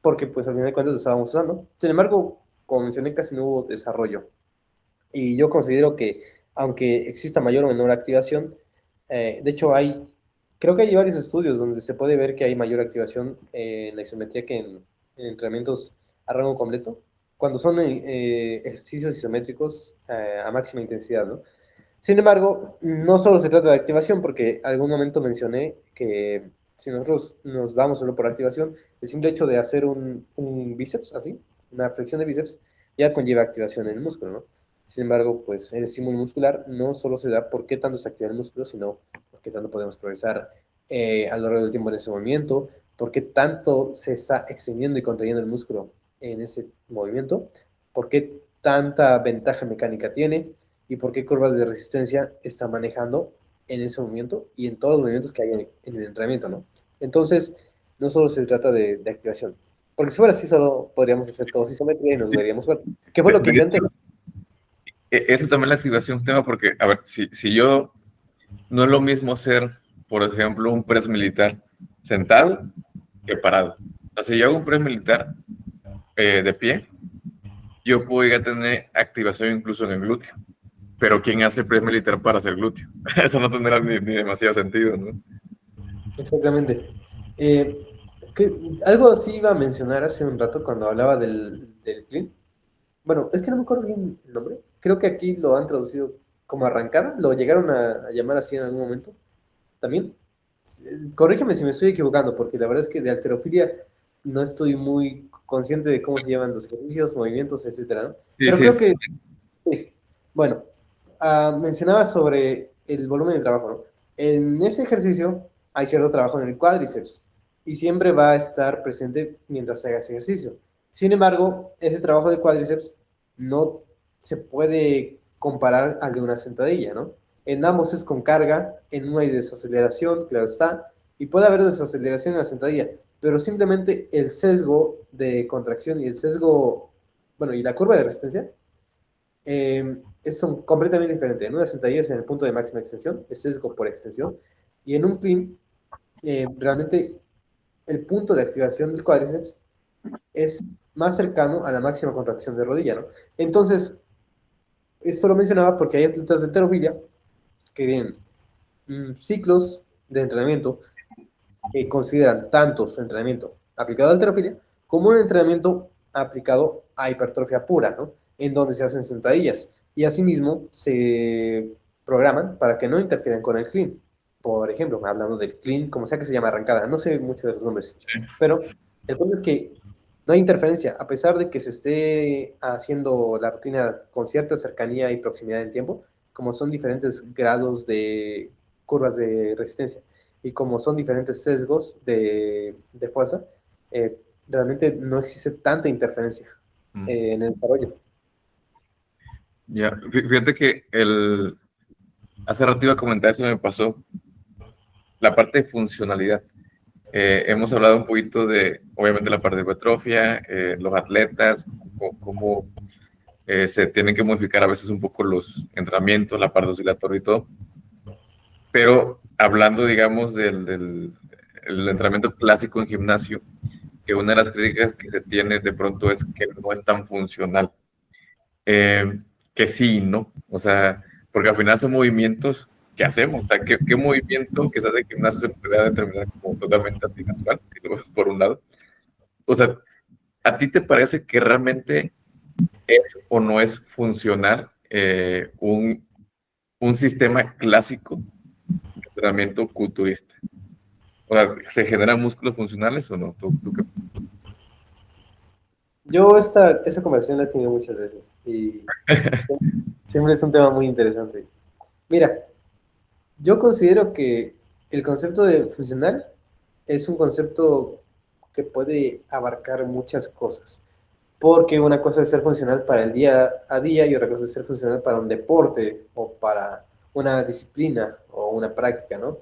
Speaker 2: porque pues al final de cuentas lo estábamos usando. Sin embargo, como mencioné, casi no hubo desarrollo. Y yo considero que, aunque exista mayor o menor activación, de hecho creo que hay varios estudios donde se puede ver que hay mayor activación en la isometría que en entrenamientos a rango completo, cuando son ejercicios isométricos a máxima intensidad, ¿no? Sin embargo, no solo se trata de activación, porque algún momento mencioné que si nosotros nos vamos solo por activación, el simple hecho de hacer un bíceps, así, una flexión de bíceps, ya conlleva activación en el músculo, ¿no? Sin embargo, pues el estímulo muscular no solo se da por qué tanto se activa el músculo, sino por qué tanto podemos progresar a lo largo del tiempo en ese movimiento, por qué tanto se está extendiendo y contrayendo el músculo en ese movimiento, por qué tanta ventaja mecánica tiene, y por qué curvas de resistencia está manejando en ese movimiento y en todos los movimientos que hay en el entrenamiento, ¿no? Entonces, no solo se trata de activación, porque si fuera así, solo podríamos hacer todos isometría y nos veríamos fuerte. ¿Qué fue lo que intenté?
Speaker 1: Eso también la activación es un tema porque, a ver, si yo no es lo mismo hacer, por ejemplo, un press militar sentado que parado. O sea, si yo hago un press militar de pie, yo podría tener activación incluso en el glúteo. Pero ¿quién hace press militar para hacer glúteo? Eso no tendrá ni demasiado sentido, ¿no?
Speaker 2: Exactamente. Algo así iba a mencionar hace un rato cuando hablaba del clean. Bueno, es que no me acuerdo bien el nombre. Creo que aquí lo han traducido como arrancada. Lo llegaron a llamar así en algún momento también. Corrígeme si me estoy equivocando, porque la verdad es que de halterofilia no estoy muy consciente de cómo se llaman los ejercicios, movimientos, etcétera, ¿no?
Speaker 1: Sí,
Speaker 2: Pero
Speaker 1: sí,
Speaker 2: creo que, sí. Bueno, mencionaba sobre el volumen de trabajo, ¿no? En ese ejercicio hay cierto trabajo en el cuádriceps y siempre va a estar presente mientras haga ese ejercicio. Sin embargo, ese trabajo de cuádriceps no se puede comparar al de una sentadilla, ¿no? En ambos es con carga, en uno hay desaceleración, claro está, y puede haber desaceleración en la sentadilla, pero simplemente el sesgo de contracción y el sesgo, bueno, y la curva de resistencia son completamente diferentes. En una sentadilla es en el punto de máxima extensión, es sesgo por extensión, y en un clean, realmente el punto de activación del cuádriceps es más cercano a la máxima contracción de rodilla, ¿no? Entonces, esto lo mencionaba porque hay atletas de halterofilia que tienen ciclos de entrenamiento que consideran tanto su entrenamiento aplicado a halterofilia como un entrenamiento aplicado a hipertrofia pura, ¿no? En donde se hacen sentadillas y asimismo se programan para que no interfieran con el clean. Por ejemplo, hablando del clean, como sea que se llama arrancada, no sé muchos de los nombres, pero el punto es que no hay interferencia, a pesar de que se esté haciendo la rutina con cierta cercanía y proximidad en tiempo, como son diferentes grados de curvas de resistencia y como son diferentes sesgos de fuerza, realmente no existe tanta interferencia en el desarrollo.
Speaker 1: Ya, fíjate que hace rato iba a comentar, eso me pasó, la parte de funcionalidad. Hemos hablado un poquito de, obviamente, la parte de hipertrofia, los atletas, cómo se tienen que modificar a veces un poco los entrenamientos, la parte oscilatoria y todo. Pero hablando, digamos, el entrenamiento clásico en gimnasio, que una de las críticas que se tiene de pronto es que no es tan funcional. Eh, que sí, ¿no? O sea, porque al final son movimientos que hacemos. O sea, ¿qué movimiento que se hace en gimnasio se podría determinar como totalmente antinatural? Si lo ves por un lado. O sea, ¿a ti te parece que realmente es o no es funcional un sistema clásico de entrenamiento culturista? O sea, ¿se generan músculos funcionales o no? ¿Tú qué?
Speaker 2: Yo esa conversación la he tenido muchas veces y siempre es un tema muy interesante. Mira, yo considero que el concepto de funcional es un concepto que puede abarcar muchas cosas. Porque una cosa es ser funcional para el día a día y otra cosa es ser funcional para un deporte o para una disciplina o una práctica, ¿no?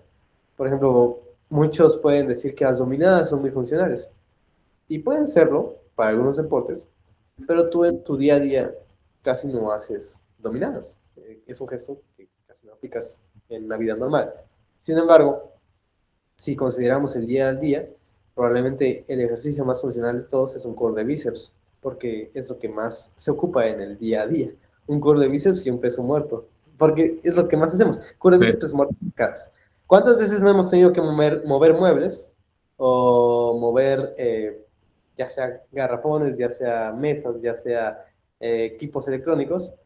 Speaker 2: Por ejemplo, muchos pueden decir que las dominadas son muy funcionales y pueden serlo para algunos deportes, pero tú en tu día a día casi no haces dominadas. Es un gesto que casi no aplicas en una vida normal. Sin embargo, si consideramos el día al día, probablemente el ejercicio más funcional de todos es un core de bíceps, porque es lo que más se ocupa en el día a día. Un core de bíceps y un peso muerto, porque es lo que más hacemos. Core de bíceps,
Speaker 1: Sí.
Speaker 2: peso muerto. ¿Cuántas veces no hemos tenido que mover muebles o mover ya sea garrafones, ya sea mesas, ya sea equipos electrónicos?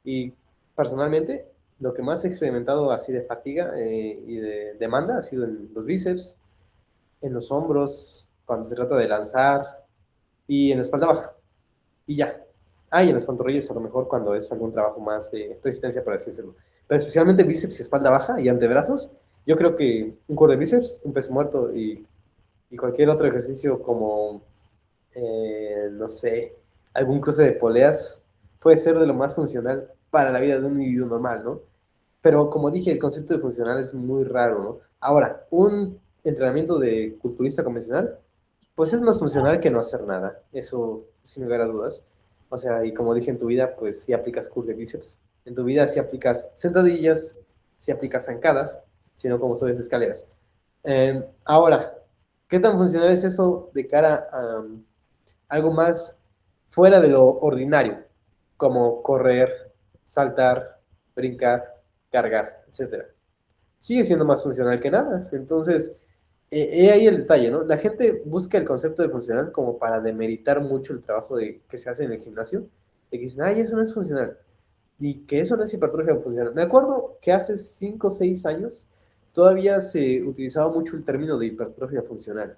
Speaker 2: Y personalmente, lo que más he experimentado así de fatiga y de demanda ha sido en los bíceps, en los hombros, cuando se trata de lanzar y en la espalda baja. Y ya. Ah, y en las pantorrillas a lo mejor cuando es algún trabajo más de resistencia, por así decirlo. Pero especialmente bíceps y espalda baja y antebrazos, yo creo que un core de bíceps, un peso muerto y cualquier otro ejercicio como, no sé, algún cruce de poleas puede ser de lo más funcional para la vida de un individuo normal, ¿no? Pero como dije, el concepto de funcional es muy raro, ¿no? Ahora, un entrenamiento de culturista convencional, pues es más funcional que no hacer nada, eso sin lugar a dudas. O sea, y como dije en tu vida, pues si aplicas curl de bíceps, en tu vida si aplicas sentadillas, si aplicas zancadas, si no como subes escaleras. Ahora, ¿qué tan funcional es eso de cara a algo más fuera de lo ordinario, como correr, saltar, brincar, cargar, etcétera? Sigue siendo más funcional que nada. Entonces, ahí el detalle, ¿no? La gente busca el concepto de funcional como para demeritar mucho el trabajo que se hace en el gimnasio, de que dicen, ay, eso no es funcional, y que eso no es hipertrofia funcional. Me acuerdo que hace 5 o 6 años todavía se utilizaba mucho el término de hipertrofia funcional.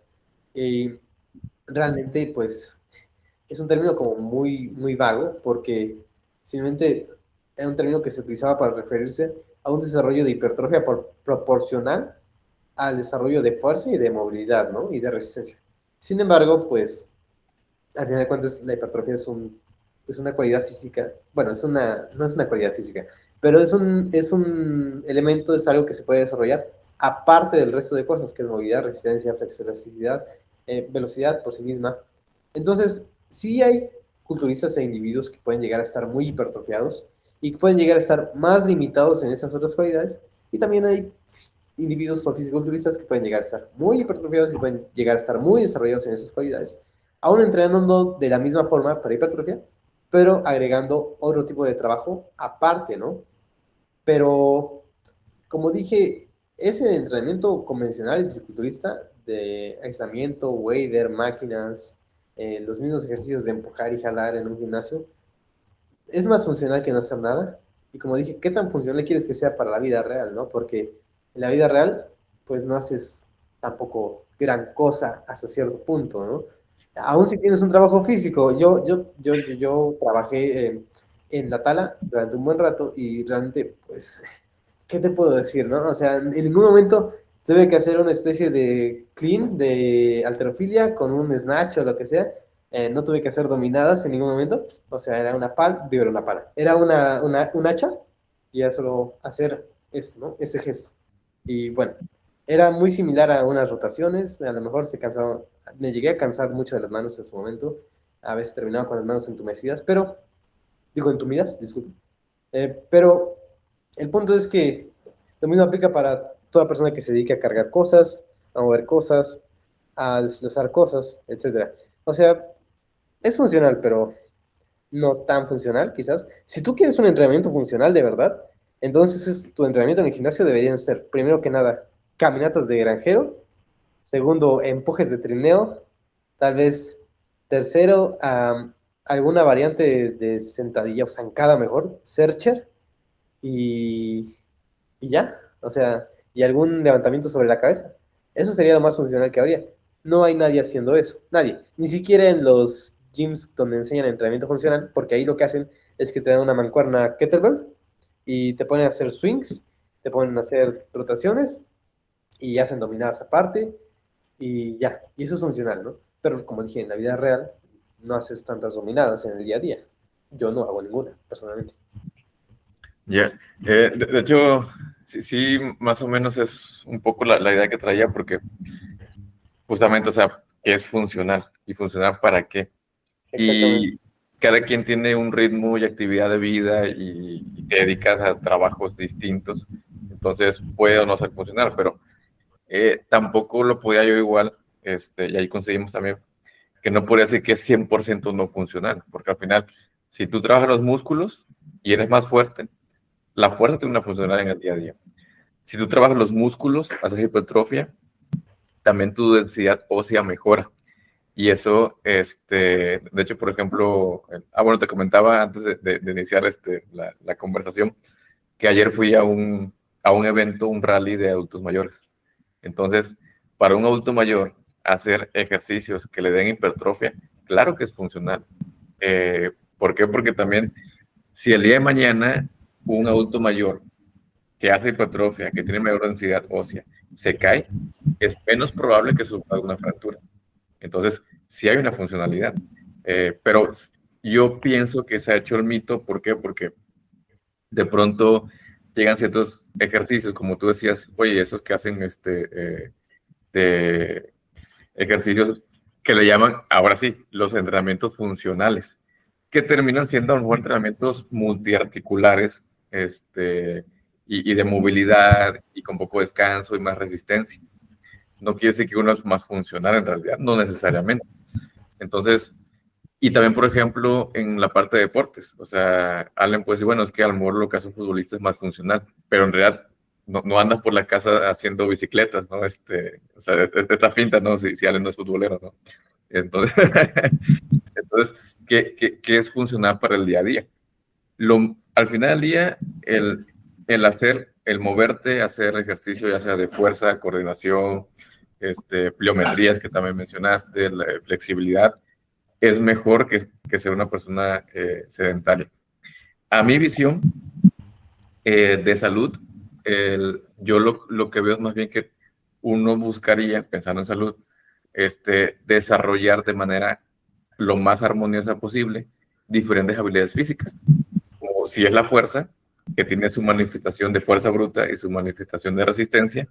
Speaker 2: Y realmente, pues, es un término como muy, muy vago, porque simplemente era un término que se utilizaba para referirse a un desarrollo de hipertrofia proporcional al desarrollo de fuerza y de movilidad, ¿no? Y de resistencia. Sin embargo, pues, al final de cuentas, la hipertrofia es una cualidad física, bueno, no es una cualidad física, pero es un elemento, es algo que se puede desarrollar aparte del resto de cosas, que es movilidad, resistencia, flexibilidad, velocidad por sí misma. Entonces, sí hay culturistas e individuos que pueden llegar a estar muy hipertrofiados y que pueden llegar a estar más limitados en esas otras cualidades, y también hay individuos o fisiculturistas que pueden llegar a estar muy hipertrofiados y pueden llegar a estar muy desarrollados en esas cualidades, aún entrenando de la misma forma para hipertrofia, pero agregando otro tipo de trabajo aparte, ¿no? Pero, como dije, ese entrenamiento convencional fisiculturista de aislamiento, wader, máquinas, los mismos ejercicios de empujar y jalar en un gimnasio, es más funcional que no hacer nada. Y como dije, ¿qué tan funcional quieres que sea para la vida real, no? Porque en la vida real, pues no haces tampoco gran cosa hasta cierto punto, ¿no? Aún si tienes un trabajo físico, yo trabajé en la tala durante un buen rato y realmente, pues, ¿qué te puedo decir, no? O sea, en ningún momento tuve que hacer una especie de clean de alterofilia con un snatch o lo que sea. No tuve que hacer dominadas en ningún momento. O sea, era una digo, era una pala. Era un hacha y era solo hacer eso, ¿no? Ese gesto. Y bueno, era muy similar a unas rotaciones. A lo mejor se cansaba, me llegué a cansar mucho de las manos en su momento. A veces terminaba con las manos entumecidas, pero, digo, entumidas, disculpe. Pero el punto es que lo mismo aplica para toda persona que se dedique a cargar cosas, a mover cosas. a desplazar cosas, etcétera. O sea, es funcional, pero no tan funcional, quizás. Si tú quieres un entrenamiento funcional de verdad, entonces tu entrenamiento en el gimnasio deberían ser, primero que nada, caminatas de granjero, segundo, empujes de trineo, tal vez tercero, alguna variante de sentadilla o zancada mejor, searcher, y, y ya, o sea, y algún levantamiento sobre la cabeza. Eso sería lo más funcional que habría. No hay nadie haciendo eso, nadie. Ni siquiera en los gyms donde enseñan entrenamiento funcional, porque ahí lo que hacen es que te dan una mancuerna kettlebell y te ponen a hacer swings, te ponen a hacer rotaciones y hacen dominadas aparte y ya, y eso es funcional, ¿no? Pero como dije, en la vida real no haces tantas dominadas en el día a día. Yo no hago ninguna, personalmente.
Speaker 1: Ya, de hecho, sí, sí, más o menos es un poco la idea que traía, porque justamente, o sea, ¿qué es funcional? ¿Y funcional para qué?
Speaker 2: Exactamente.
Speaker 1: Y cada quien tiene un ritmo y actividad de vida y te dedicas a trabajos distintos, entonces puede o no ser funcional, pero tampoco lo podía yo igual, y ahí conseguimos también que no podría decir que es 100% no funcional, porque al final, si tú trabajas los músculos y eres más fuerte, la fuerza tiene una funcionalidad en el día a día. Si tú trabajas los músculos, haces hipertrofia, también tu densidad ósea mejora. Y eso, de hecho, por ejemplo, bueno, te comentaba antes de iniciar la conversación, que ayer fui a un evento, un rally de adultos mayores. Entonces, para un adulto mayor, hacer ejercicios que le den hipertrofia, claro que es funcional. ¿Por qué? Porque también, si el día de mañana un adulto mayor que hace hipertrofia, que tiene mayor densidad ósea, se cae, es menos probable que sufra alguna fractura. Entonces, sí hay una funcionalidad. Pero yo pienso que se ha hecho el mito. ¿Por qué? Porque de pronto llegan ciertos ejercicios, como tú decías, oye, esos que hacen de ejercicios que le llaman, ahora sí, los entrenamientos funcionales, que terminan siendo a lo mejor entrenamientos multiarticulares, y de movilidad y con poco descanso y más resistencia. No quiere decir que uno es más funcional en realidad, no necesariamente. Entonces, y también, por ejemplo, en la parte de deportes, o sea, Allen puede decir, bueno, es que a lo mejor lo que hace un futbolista es más funcional, pero en realidad no andas por la casa haciendo bicicletas, ¿no? O sea, esta finta, ¿no? Si Allen no es futbolero, ¿no? Entonces, entonces ¿qué es funcional para el día a día? Al final del día, el hacer, el moverte, hacer ejercicio, ya sea de fuerza, coordinación, pliometrías que también mencionaste, la flexibilidad, es mejor que ser una persona sedentaria. A mi visión de salud, yo lo que veo es más bien que uno buscaría, pensando en salud, desarrollar de manera lo más armoniosa posible diferentes habilidades físicas, como si es la fuerza, que tiene su manifestación de fuerza bruta y su manifestación de resistencia,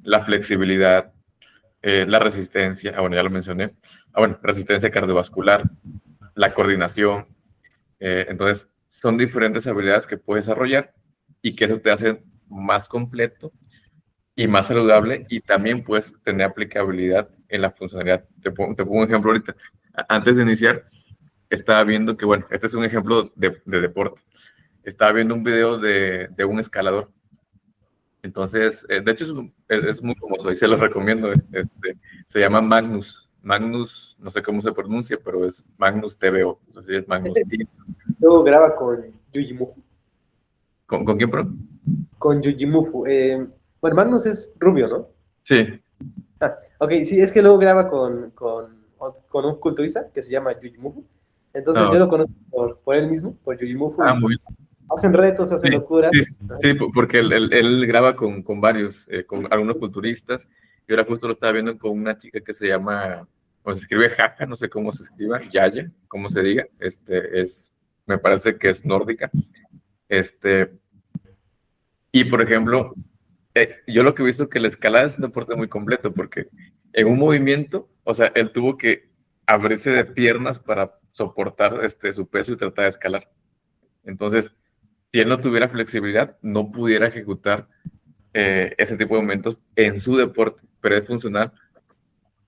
Speaker 1: la flexibilidad, la resistencia, bueno, ya lo mencioné, bueno, resistencia cardiovascular, la coordinación. Entonces, son diferentes habilidades que puedes desarrollar y que eso te hace más completo y más saludable, y también puedes tener aplicabilidad en la funcionalidad. Te pongo un ejemplo ahorita. Antes de iniciar, estaba viendo que, bueno, este es un ejemplo de deporte. Estaba viendo un video de un escalador. Entonces, de hecho, es muy famoso y se lo recomiendo. Se llama Magnus. Magnus, no sé cómo se pronuncia, pero es Magnus TVO. No sé si es Magnus T.
Speaker 2: Luego graba con Yujimufu.
Speaker 1: ¿Con quién, perdón?
Speaker 2: Con Yujimufu. Bueno, Magnus es rubio, ¿no?
Speaker 1: Sí.
Speaker 2: Ah, ok, sí, es que luego graba con un culturista que se llama Yujimufu. Entonces
Speaker 1: Ah,
Speaker 2: yo lo conozco por él mismo, por Yujimufu, y
Speaker 1: muy
Speaker 2: hacen retos, hacen
Speaker 1: bien.
Speaker 2: locuras.
Speaker 1: Sí, sí, sí, porque él graba con varios, con algunos culturistas. Y ahora justo lo estaba viendo con una chica que se llama, o se escribe Jaja, no sé cómo se escriba, Yaya, cómo se diga. Me parece que es nórdica. Este, y por ejemplo, yo lo que he visto que la escalada es un deporte muy completo, porque en un movimiento, o sea, él tuvo que abrirse de piernas para soportar su peso y tratar de escalar. Entonces, si él no tuviera flexibilidad, no pudiera ejecutar ese tipo de momentos en su deporte, pero es funcional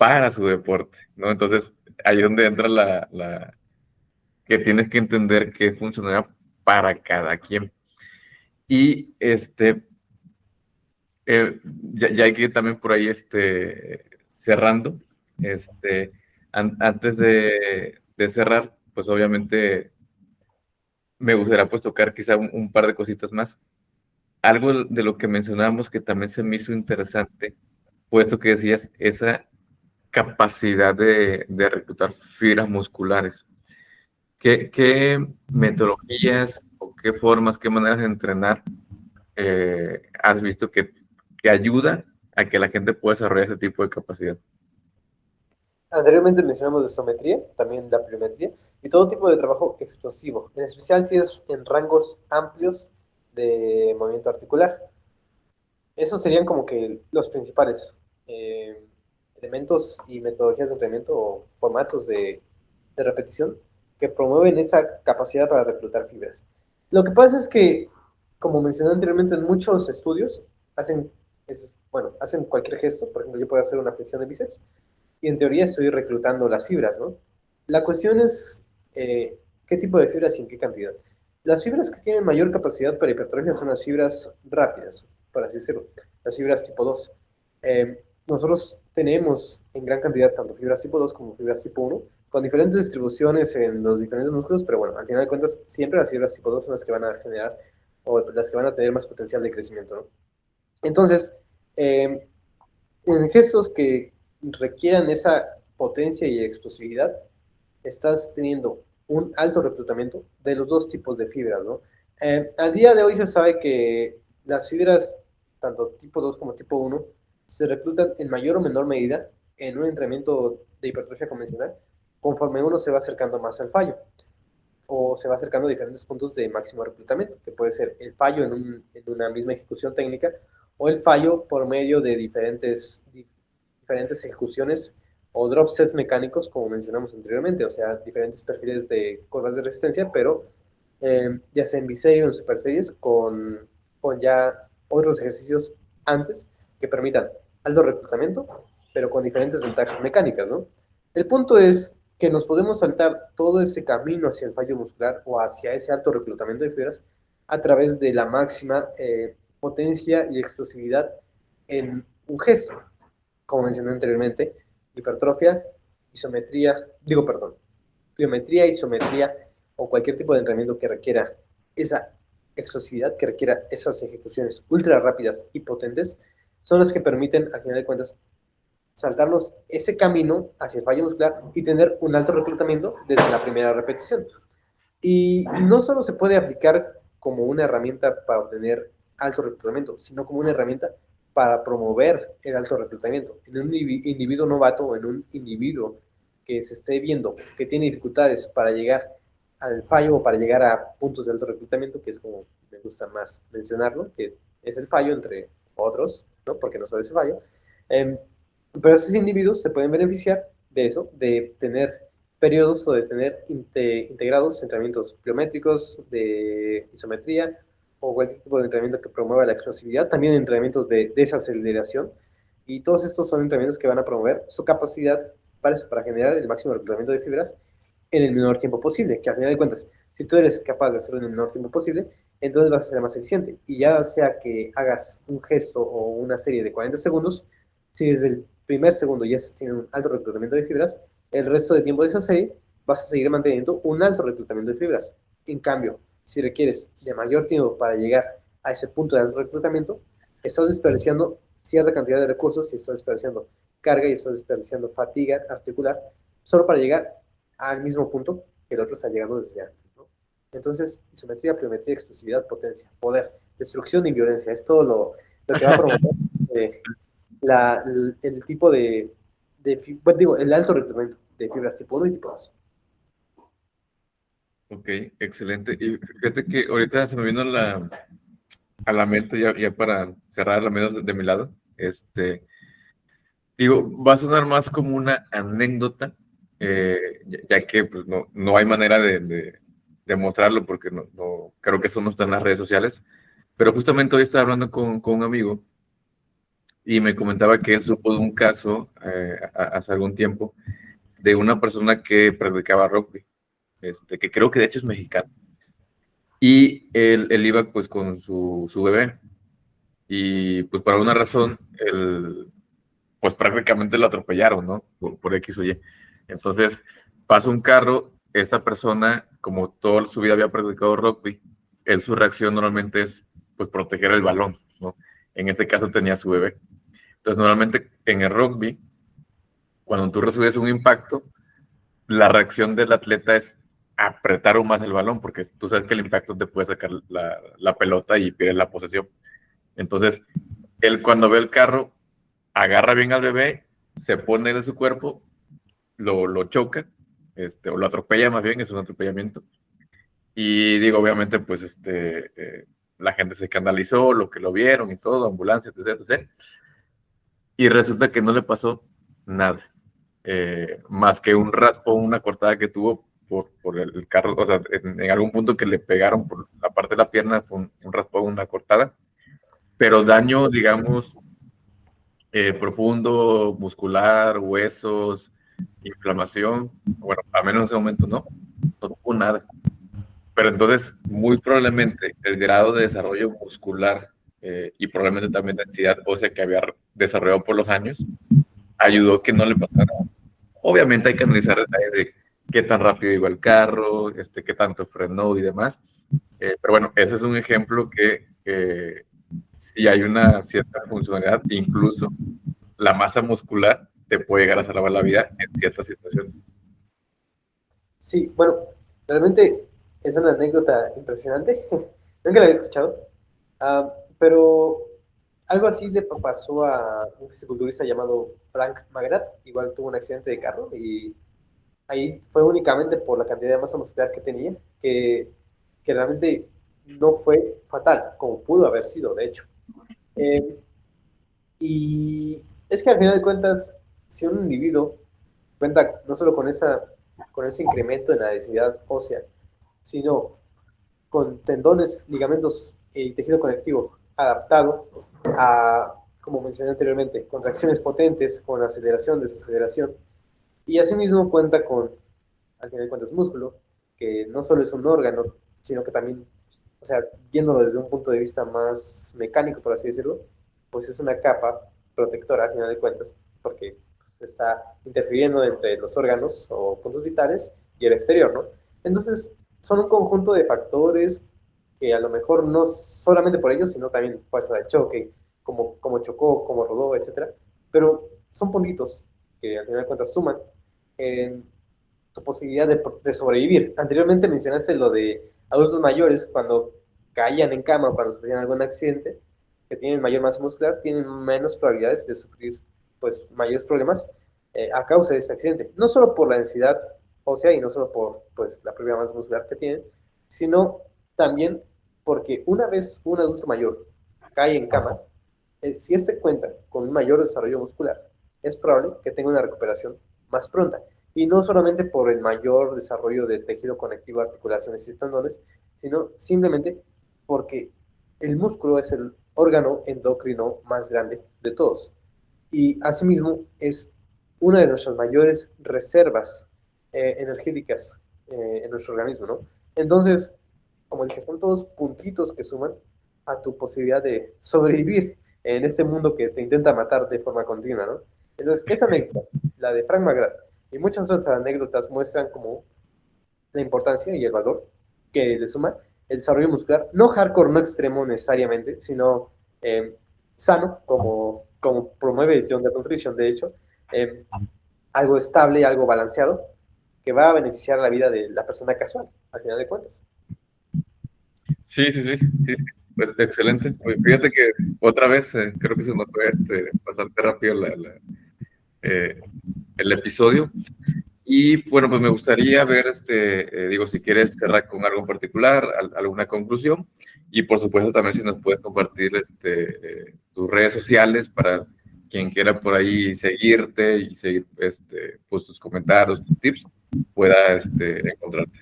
Speaker 1: para su deporte, ¿no? Entonces, ahí es donde entra que tienes que entender qué funcionará para cada quien. Y ya hay que ir también por ahí cerrando. Antes de cerrar, pues obviamente me gustaría pues tocar quizá un par de cositas más. Algo de lo que mencionábamos que también se me hizo interesante, puesto que decías esa capacidad de reclutar fibras musculares. ¿Qué metodologías o qué formas, qué maneras de entrenar has visto que ayuda a que la gente pueda desarrollar ese tipo de capacidad?
Speaker 2: Anteriormente mencionamos de isometría, también la pliometría, y todo tipo de trabajo explosivo, en especial si es en rangos amplios de movimiento articular. Esos serían como que los principales elementos y metodologías de entrenamiento o formatos de repetición que promueven esa capacidad para reclutar fibras. Lo que pasa es que, como mencioné anteriormente, en muchos estudios hacen cualquier gesto. Por ejemplo, yo puedo hacer una flexión de bíceps y en teoría estoy reclutando las fibras, ¿no? La cuestión es qué tipo de fibras y en qué cantidad. Las fibras que tienen mayor capacidad para hipertrofia son las fibras rápidas, por así decirlo, las fibras tipo 2. Nosotros tenemos en gran cantidad tanto fibras tipo 2 como fibras tipo 1, con diferentes distribuciones en los diferentes músculos, pero bueno, al final de cuentas, siempre las fibras tipo 2 son las que van a generar o las que van a tener más potencial de crecimiento, ¿no? Entonces, en gestos que requieran esa potencia y explosividad, estás teniendo un alto reclutamiento de los dos tipos de fibras, ¿no? Al día de hoy se sabe que las fibras, tanto tipo 2 como tipo 1, se reclutan en mayor o menor medida en un entrenamiento de hipertrofia convencional, conforme uno se va acercando más al fallo o se va acercando a diferentes puntos de máximo reclutamiento, que puede ser el fallo en una misma ejecución técnica o el fallo por medio de diferentes ejecuciones o drop sets mecánicos, como mencionamos anteriormente, o sea, diferentes perfiles de curvas de resistencia, pero ya sea en biserie o en super series, con ya otros ejercicios antes que permitan alto reclutamiento, pero con diferentes ventajas mecánicas, ¿no? El punto es que nos podemos saltar todo ese camino hacia el fallo muscular o hacia ese alto reclutamiento de fibras a través de la máxima potencia y explosividad en un gesto, como mencioné anteriormente, hipertrofia, isometría, digo, perdón, pliometría, isometría o cualquier tipo de entrenamiento que requiera esa explosividad, que requiera esas ejecuciones ultra rápidas y potentes, son las que permiten, al final de cuentas, saltarnos ese camino hacia el fallo muscular y tener un alto reclutamiento desde la primera repetición. Y no solo se puede aplicar como una herramienta para obtener alto reclutamiento, sino como una herramienta para promover el alto reclutamiento. En un individuo novato o en un individuo que se esté viendo que tiene dificultades para llegar al fallo o para llegar a puntos de alto reclutamiento, que es como me gusta más mencionarlo, que es el fallo entre otros, ¿no? Porque no solo es el fallo. Pero esos individuos se pueden beneficiar de eso, de tener periodos o de tener integrados entrenamientos pliométricos, de isometría o cualquier tipo de entrenamiento que promueva la explosividad, también entrenamientos de desaceleración. Y todos estos son entrenamientos que van a promover su capacidad para eso, para generar el máximo reclutamiento de fibras en el menor tiempo posible, que al final de cuentas, si tú eres capaz de hacerlo en el menor tiempo posible, entonces vas a ser más eficiente. Y ya sea que hagas un gesto o una serie de 40 segundos, si desde el primer segundo ya estás teniendo un alto reclutamiento de fibras, el resto de tiempo de esa serie vas a seguir manteniendo un alto reclutamiento de fibras. En cambio, si requieres de mayor tiempo para llegar a ese punto de alto reclutamiento, estás desperdiciando cierta cantidad de recursos y estás desperdiciando carga y estás desperdiciando fatiga articular solo para llegar al mismo punto que el otro está llegando desde antes, ¿no? Entonces, isometría, pliometría, explosividad, potencia, poder, destrucción y violencia, es todo lo que va a promover eh, el tipo bueno, digo, el alto reclutamiento de fibras tipo 1 y tipo 2.
Speaker 1: Ok, excelente. Y fíjate que ahorita se me vino a la mente, ya para cerrar, al menos de mi lado, digo, va a sonar más como una anécdota, ya que pues, no hay manera de mostrarlo porque creo que eso no está en las redes sociales, pero justamente hoy estaba hablando con un amigo y me comentaba que él supo de un caso hace algún tiempo de una persona que practicaba rugby, que creo que de hecho es mexicano. Y él iba pues con su bebé y pues por alguna razón pues prácticamente lo atropellaron, ¿no? Por X o Y. Entonces pasa un carro, esta persona como toda su vida había practicado rugby, su reacción normalmente es pues proteger el balón, ¿no? En este caso tenía su bebé. Entonces normalmente en el rugby, cuando tú recibes un impacto, la reacción del atleta es apretar aún más el balón, porque tú sabes que el impacto te puede sacar la pelota y pierdes la posesión. Entonces, él cuando ve el carro, agarra bien al bebé, se pone de su cuerpo, lo choca, o lo atropella más bien, es un atropellamiento. Y digo, obviamente, pues la gente se escandalizó, lo que lo vieron y todo, ambulancia, etc, etc. Y resulta que no le pasó nada. Más que un raspón, una cortada que tuvo por el carro, o sea, en algún punto que le pegaron por la parte de la pierna, fue un raspón, una cortada, pero daño, digamos, profundo, muscular, huesos, inflamación, bueno, al menos en ese momento no tuvo nada. Pero entonces, muy probablemente el grado de desarrollo muscular y probablemente también la densidad ósea que había desarrollado por los años ayudó que no le pasara. Obviamente hay que analizar detalles de qué tan rápido iba el carro, qué tanto frenó y demás. Pero bueno, ese es un ejemplo que si hay una cierta funcionalidad, incluso la masa muscular te puede llegar a salvar la vida en ciertas situaciones.
Speaker 2: Sí, bueno, realmente es una anécdota impresionante. Nunca la había escuchado. Pero algo así le pasó a un fisiculturista llamado Frank Magrat. Igual tuvo un accidente de carro y ahí fue únicamente por la cantidad de masa muscular que tenía, que realmente no fue fatal, como pudo haber sido, de hecho. Eh, y es que al final de cuentas, si un individuo cuenta no solo con ese incremento en la densidad ósea, sino con tendones, ligamentos y tejido conectivo adaptado a, como mencioné anteriormente, contracciones potentes, con aceleración, desaceleración, y asimismo cuenta con, al final de cuentas, músculo, que no solo es un órgano, sino que también, o sea, viéndolo desde un punto de vista más mecánico, por así decirlo, pues es una capa protectora, al final de cuentas, porque pues, está interfiriendo entre los órganos o puntos vitales y el exterior, ¿no? Entonces, son un conjunto de factores que a lo mejor no solamente por ellos, sino también fuerza de choque, como chocó, como rodó, etcétera, pero son puntitos que al final de cuentas suman en tu posibilidad de sobrevivir. Anteriormente mencionaste lo de adultos mayores cuando caían en cama o cuando sufrían algún accidente, que tienen mayor masa muscular, tienen menos probabilidades de sufrir pues mayores problemas a causa de ese accidente. No solo por la densidad ósea y no solo por pues, la propia masa muscular que tienen, sino también porque una vez un adulto mayor cae en cama, si este cuenta con un mayor desarrollo muscular, es probable que tenga una recuperación más pronta. Y no solamente por el mayor desarrollo de tejido conectivo, articulaciones y tendones, sino simplemente porque el músculo es el órgano endocrino más grande de todos. Y asimismo es una de nuestras mayores reservas energéticas en nuestro organismo, ¿no? Entonces, como dije, son todos puntitos que suman a tu posibilidad de sobrevivir en este mundo que te intenta matar de forma continua, ¿no? Entonces, esa anécdota, la de Frank McGrath, y muchas otras anécdotas muestran como la importancia y el valor que le suma el desarrollo muscular, no hardcore, no extremo necesariamente, sino sano, como promueve John de Constriction, de hecho, eh, algo estable, algo balanceado, que va a beneficiar la vida de la persona casual, al final de cuentas.
Speaker 1: Sí, sí, sí, sí, sí. Pues excelente. Pues fíjate que otra vez creo que se nos fue bastante rápido eh, el episodio. Y bueno, pues me gustaría ver, digo, si quieres cerrar con algo en particular, alguna conclusión. Y por supuesto también si nos puedes compartir tus redes sociales para quien quiera por ahí seguirte y seguir pues, tus comentarios, tus tips, pueda encontrarte.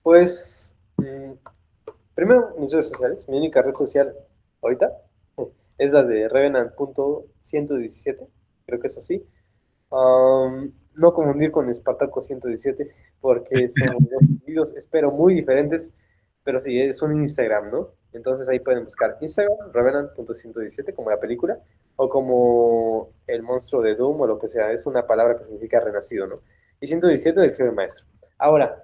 Speaker 2: Pues, primero, mis redes sociales, mi única red social ahorita es la de Revenant.117, creo que es así. No confundir con Espartaco 117, porque son dos vídeos, espero, muy diferentes, pero sí, es un Instagram, ¿no? Entonces ahí pueden buscar Instagram, Revenant.117, como la película, o como el monstruo de Doom, o lo que sea, es una palabra que significa renacido, ¿no? Y 117 del jefe maestro. Ahora,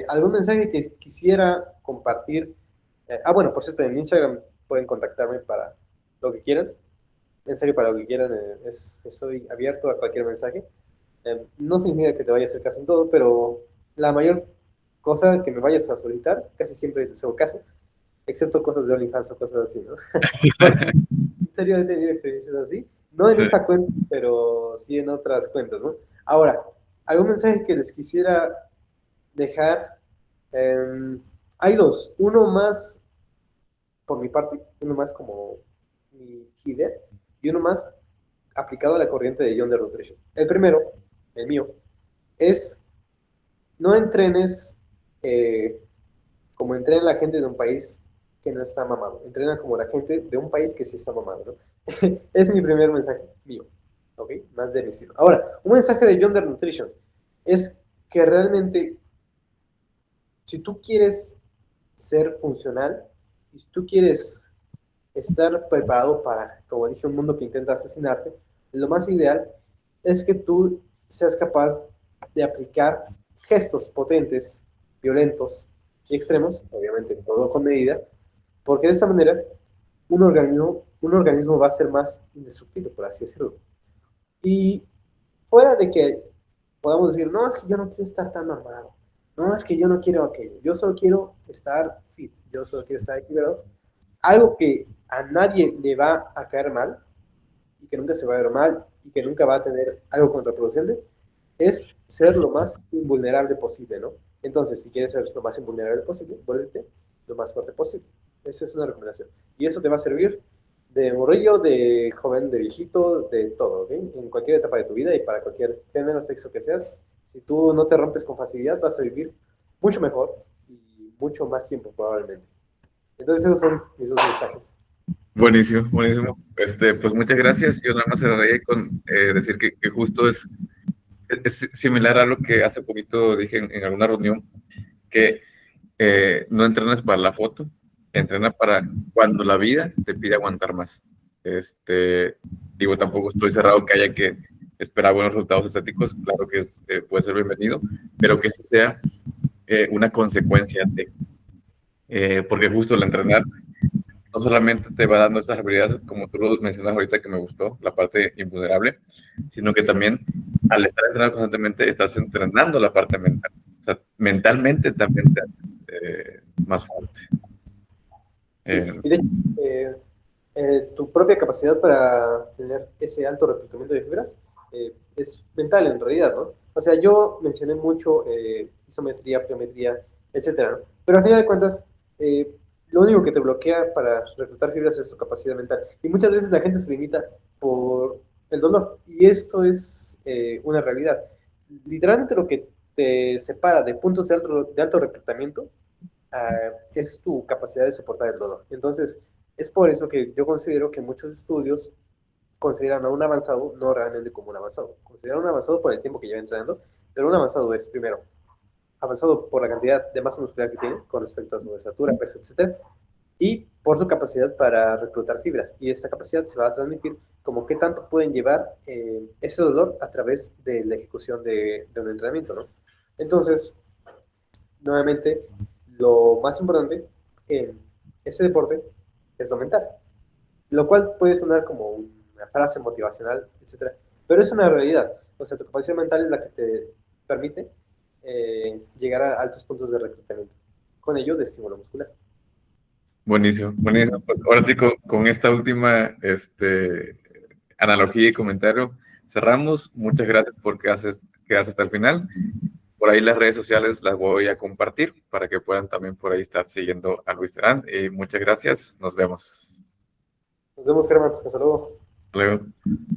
Speaker 2: algún mensaje que quisiera compartir. Bueno, por cierto, en Instagram pueden contactarme para lo que quieran. En serio, para lo que quieran, estoy abierto a cualquier mensaje. No significa que te vaya a hacer caso en todo, pero la mayor cosa que me vayas a solicitar, casi siempre les hago caso, excepto cosas de OnlyFans o cosas así, ¿no? Porque en serio he tenido experiencias así, no en
Speaker 1: Sí.
Speaker 2: esta cuenta, pero sí en otras cuentas, ¿no? Ahora, algún mensaje que les quisiera dejar, hay dos, uno más por mi parte, uno más como mi idea, y uno más aplicado a la corriente de John de Nutrition. El primero, el mío, es no entrenes como entrena la gente de un país que no está mamado. Entrena como la gente de un país que sí está mamado, ¿no? Es mi primer mensaje mío, ¿ok? Más de mi estilo. Ahora, un mensaje de John de Nutrition es que realmente, si tú quieres ser funcional y si tú quieres estar preparado para, como dije, un mundo que intenta asesinarte, lo más ideal es que tú seas capaz de aplicar gestos potentes, violentos y extremos, obviamente todo con medida, porque de esta manera un organismo va a ser más indestructible, por así decirlo. Y fuera de que podamos decir, no, es que yo no quiero estar tan armado, no, es que yo no quiero aquello, yo solo quiero estar fit, yo solo quiero estar equilibrado, algo que a nadie le va a caer mal y que nunca se va a ver mal y que nunca va a tener algo contraproducente, es ser lo más invulnerable posible, ¿no? Entonces, si quieres ser lo más invulnerable posible, vuélvete lo más fuerte posible. Esa es una recomendación. Y eso te va a servir de morrillo, de joven, de viejito, de todo, ¿ok? En cualquier etapa de tu vida y para cualquier género, sexo que seas, si tú no te rompes con facilidad, vas a vivir mucho mejor y mucho más tiempo probablemente. Entonces, esos son mis dos mensajes.
Speaker 1: Buenísimo, buenísimo. Pues muchas gracias. Yo nada más cerraría con decir que justo es similar a lo que hace poquito dije en alguna reunión, que no entrenas para la foto, entrena para cuando la vida te pide aguantar más. Digo, tampoco estoy cerrado que haya que esperar buenos resultados estéticos, claro que puede ser bienvenido, pero que eso sea una consecuencia porque justo el entrenar no solamente te va dando estas habilidades, como tú lo mencionas ahorita que me gustó, la parte invulnerable, sino que también al estar entrenando constantemente estás entrenando la parte mental. O sea, mentalmente también te haces más fuerte.
Speaker 2: Sí, y de hecho, tu propia capacidad para tener ese alto reclutamiento de fibras es mental en realidad, ¿no? O sea, yo mencioné mucho isometría, pliometría, etcétera, ¿no? Pero al final de cuentas, lo único que te bloquea para reclutar fibras es tu capacidad mental. Y muchas veces la gente se limita por el dolor. Y esto es una realidad. Literalmente lo que te separa de puntos de alto reclutamiento es tu capacidad de soportar el dolor. Entonces, es por eso que yo considero que muchos estudios consideran a un avanzado no realmente como un avanzado. Consideran un avanzado por el tiempo que lleva entrenando, pero un avanzado es, primero, avanzado por la cantidad de masa muscular que tiene con respecto a su estatura, peso, etcétera, y por su capacidad para reclutar fibras. Y esta capacidad se va a transmitir como qué tanto pueden llevar ese dolor a través de la ejecución de un entrenamiento, ¿no? Entonces, nuevamente, lo más importante en ese deporte es lo mental, lo cual puede sonar como una frase motivacional, etcétera, pero es una realidad. O sea, tu capacidad mental es la que te permite llegar a altos puntos de reclutamiento, con ello de estímulo muscular.
Speaker 1: Buenísimo, buenísimo. Pues ahora sí, con esta última analogía y comentario cerramos. Muchas gracias por quedarse hasta el final. Por ahí las redes sociales las voy a compartir para que puedan también por ahí estar siguiendo a Luis Terán. Muchas gracias. Nos vemos.
Speaker 2: Nos vemos, Germán. Hasta luego.
Speaker 1: Hasta luego.